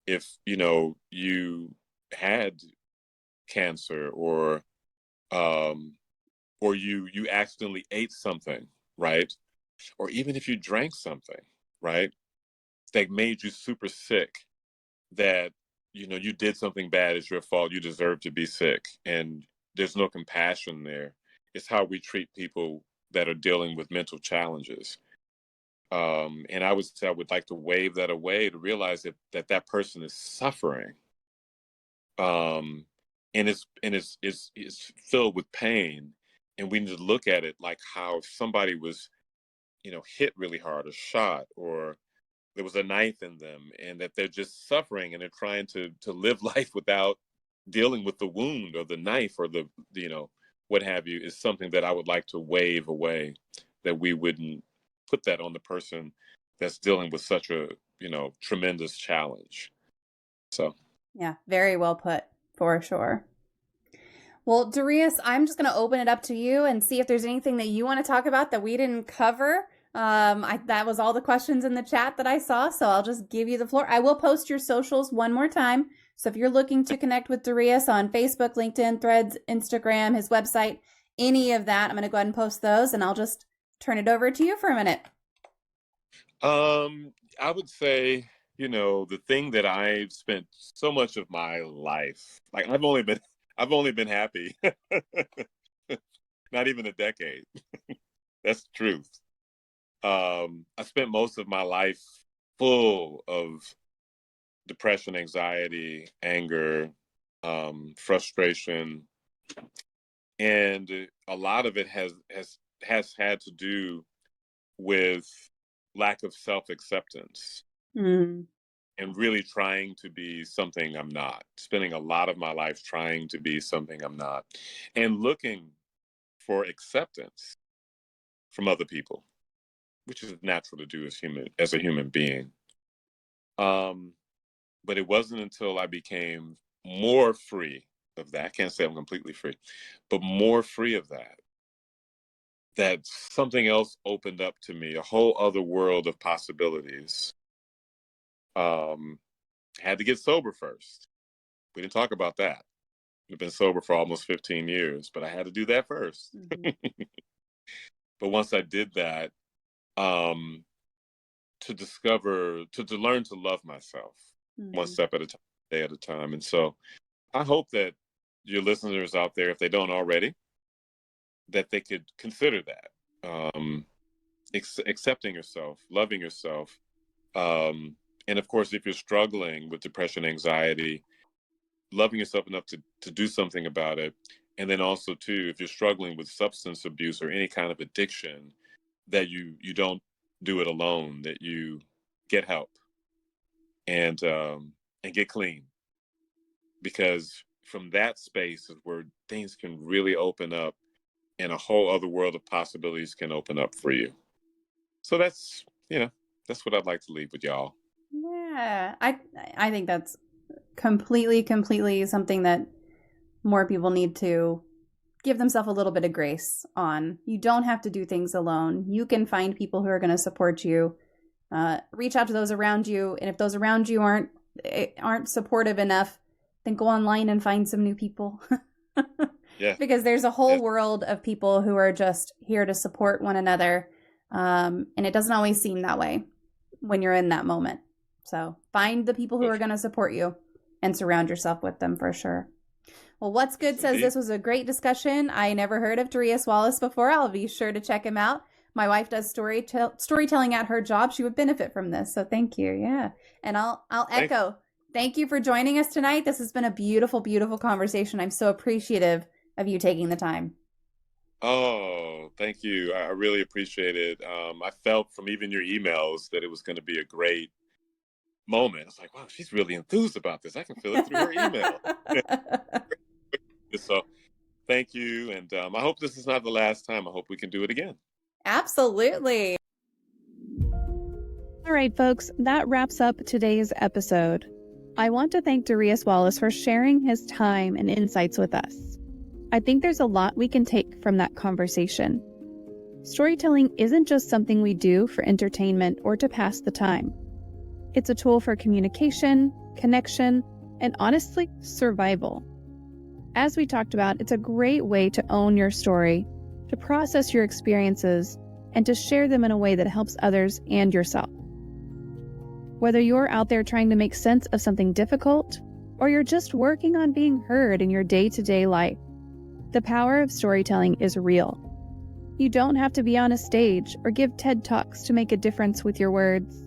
if you had cancer or you accidentally ate something, right? Or even if you drank something, right, that made you super sick, that you did something bad, it's your fault, you deserve to be sick, and there's no compassion there. It's how we treat people that are dealing with mental challenges. And I would say I would like to wave that away, to realize that person is suffering, and it's filled with pain, and we need to look at it like how if somebody was hit really hard or shot, or there was a knife in them, and that they're just suffering and they're trying to live life without dealing with the wound or the knife or the what have you, is something that I would like to wave away, that we wouldn't put that on the person that's dealing with such a tremendous challenge. So Yeah, very well put, for sure. Well, Darius, I'm just going to open it up to you and see if there's anything that you want to talk about that we didn't cover. That was all the questions in the chat that I saw, so I'll just give you the floor. I will post your socials one more time. So if you're looking to connect with Darius on Facebook, LinkedIn, Threads, Instagram, his website, any of that, I'm going to go ahead and post those, and I'll just turn it over to you for a minute. I would say, the thing that I've spent so much of my life, like I've only been happy, not even a decade. That's the truth. I spent most of my life full of depression, anxiety, anger, frustration, and a lot of it has had to do with lack of self-acceptance and really trying to be something I'm not, spending a lot of my life trying to be something I'm not, and looking for acceptance from other people, which is natural to do as a human being. But it wasn't until I became more free of that, I can't say I'm completely free, but more free of that something else opened up to me, a whole other world of possibilities. Had to get sober first. We didn't talk about that. I've been sober for almost 15 years, but I had to do that first. But once I did that, to learn to love myself one step at a time, day at a time. And so I hope that your listeners out there, if they don't already, that they could consider that, accepting yourself, loving yourself. And of course, if you're struggling with depression, anxiety, loving yourself enough to do something about it. And then also too, if you're struggling with substance abuse or any kind of addiction, that you don't do it alone, that you get help and get clean, because from that space is where things can really open up and a whole other world of possibilities can open up for you. So that's what I'd like to leave with y'all. Yeah, I think that's completely something that more people need to give themselves a little bit of grace on. You don't have to do things alone. You can find people who are going to support you. Reach out to those around you, and if those around you aren't supportive enough, then go online and find some new people. Yeah. Because there's a whole world of people who are just here to support one another, and it doesn't always seem that way when you're in that moment. So find the people who are going to support you and surround yourself with them for sure. Well, What's Good says this was a great discussion. I never heard of Darius Wallace before. I'll be sure to check him out. My wife does storytelling at her job. She would benefit from this. So thank you. Yeah. And I'll echo. Thank you for joining us tonight. This has been a beautiful, beautiful conversation. I'm so appreciative of you taking the time. Oh, thank you. I really appreciate it. I felt from even your emails that it was going to be a great moment. I was like, wow, she's really enthused about this. I can feel it through her email. So thank you. And I hope this is not the last time. I hope we can do it again. Absolutely. All right, folks, that wraps up today's episode. I want to thank Darius Wallace for sharing his time and insights with us. I think there's a lot we can take from that conversation. Storytelling isn't just something we do for entertainment or to pass the time. It's a tool for communication, connection, and honestly, survival. As we talked about, it's a great way to own your story, to process your experiences, and to share them in a way that helps others and yourself. Whether you're out there trying to make sense of something difficult, or you're just working on being heard in your day-to-day life, the power of storytelling is real. You don't have to be on a stage or give TED Talks to make a difference with your words.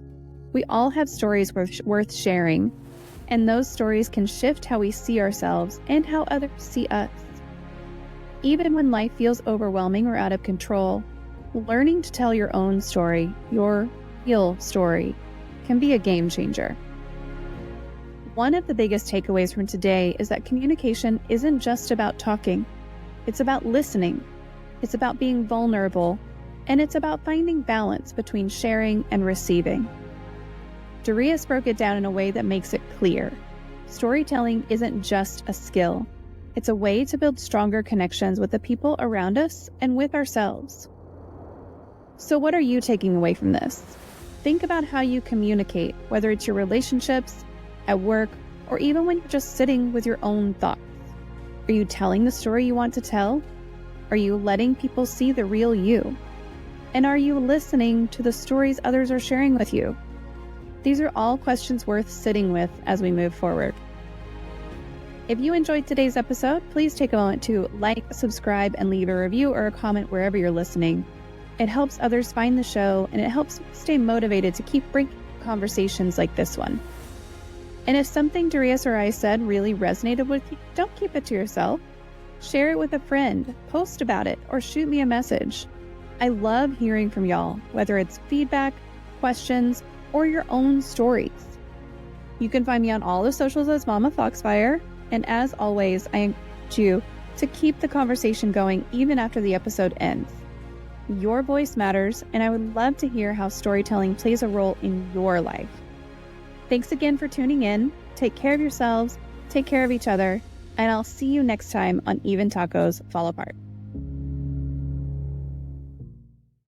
We all have stories worth sharing, and those stories can shift how we see ourselves and how others see us. Even when life feels overwhelming or out of control, learning to tell your own story, your real story, can be a game changer. One of the biggest takeaways from today is that communication isn't just about talking. It's about listening. It's about being vulnerable, and it's about finding balance between sharing and receiving. Darius broke it down in a way that makes it clear. Storytelling isn't just a skill. It's a way to build stronger connections with the people around us and with ourselves. So what are you taking away from this? Think about how you communicate, whether it's your relationships, at work, or even when you're just sitting with your own thoughts. Are you telling the story you want to tell? Are you letting people see the real you? And are you listening to the stories others are sharing with you? These are all questions worth sitting with as we move forward. If you enjoyed today's episode, please take a moment to like, subscribe, and leave a review or a comment wherever you're listening. It helps others find the show, and it helps me stay motivated to keep bringing conversations like this one. And if something Darius or I said really resonated with you, don't keep it to yourself. Share it with a friend, post about it, or shoot me a message. I love hearing from y'all, whether it's feedback, questions, or your own stories. You can find me on all the socials as MommaFoxFire, and as always, I encourage you to keep the conversation going even after the episode ends. Your voice matters, and I would love to hear how storytelling plays a role in your life. Thanks again for tuning in. Take care of yourselves, take care of each other, and I'll see you next time on Even Tacos Fall Apart.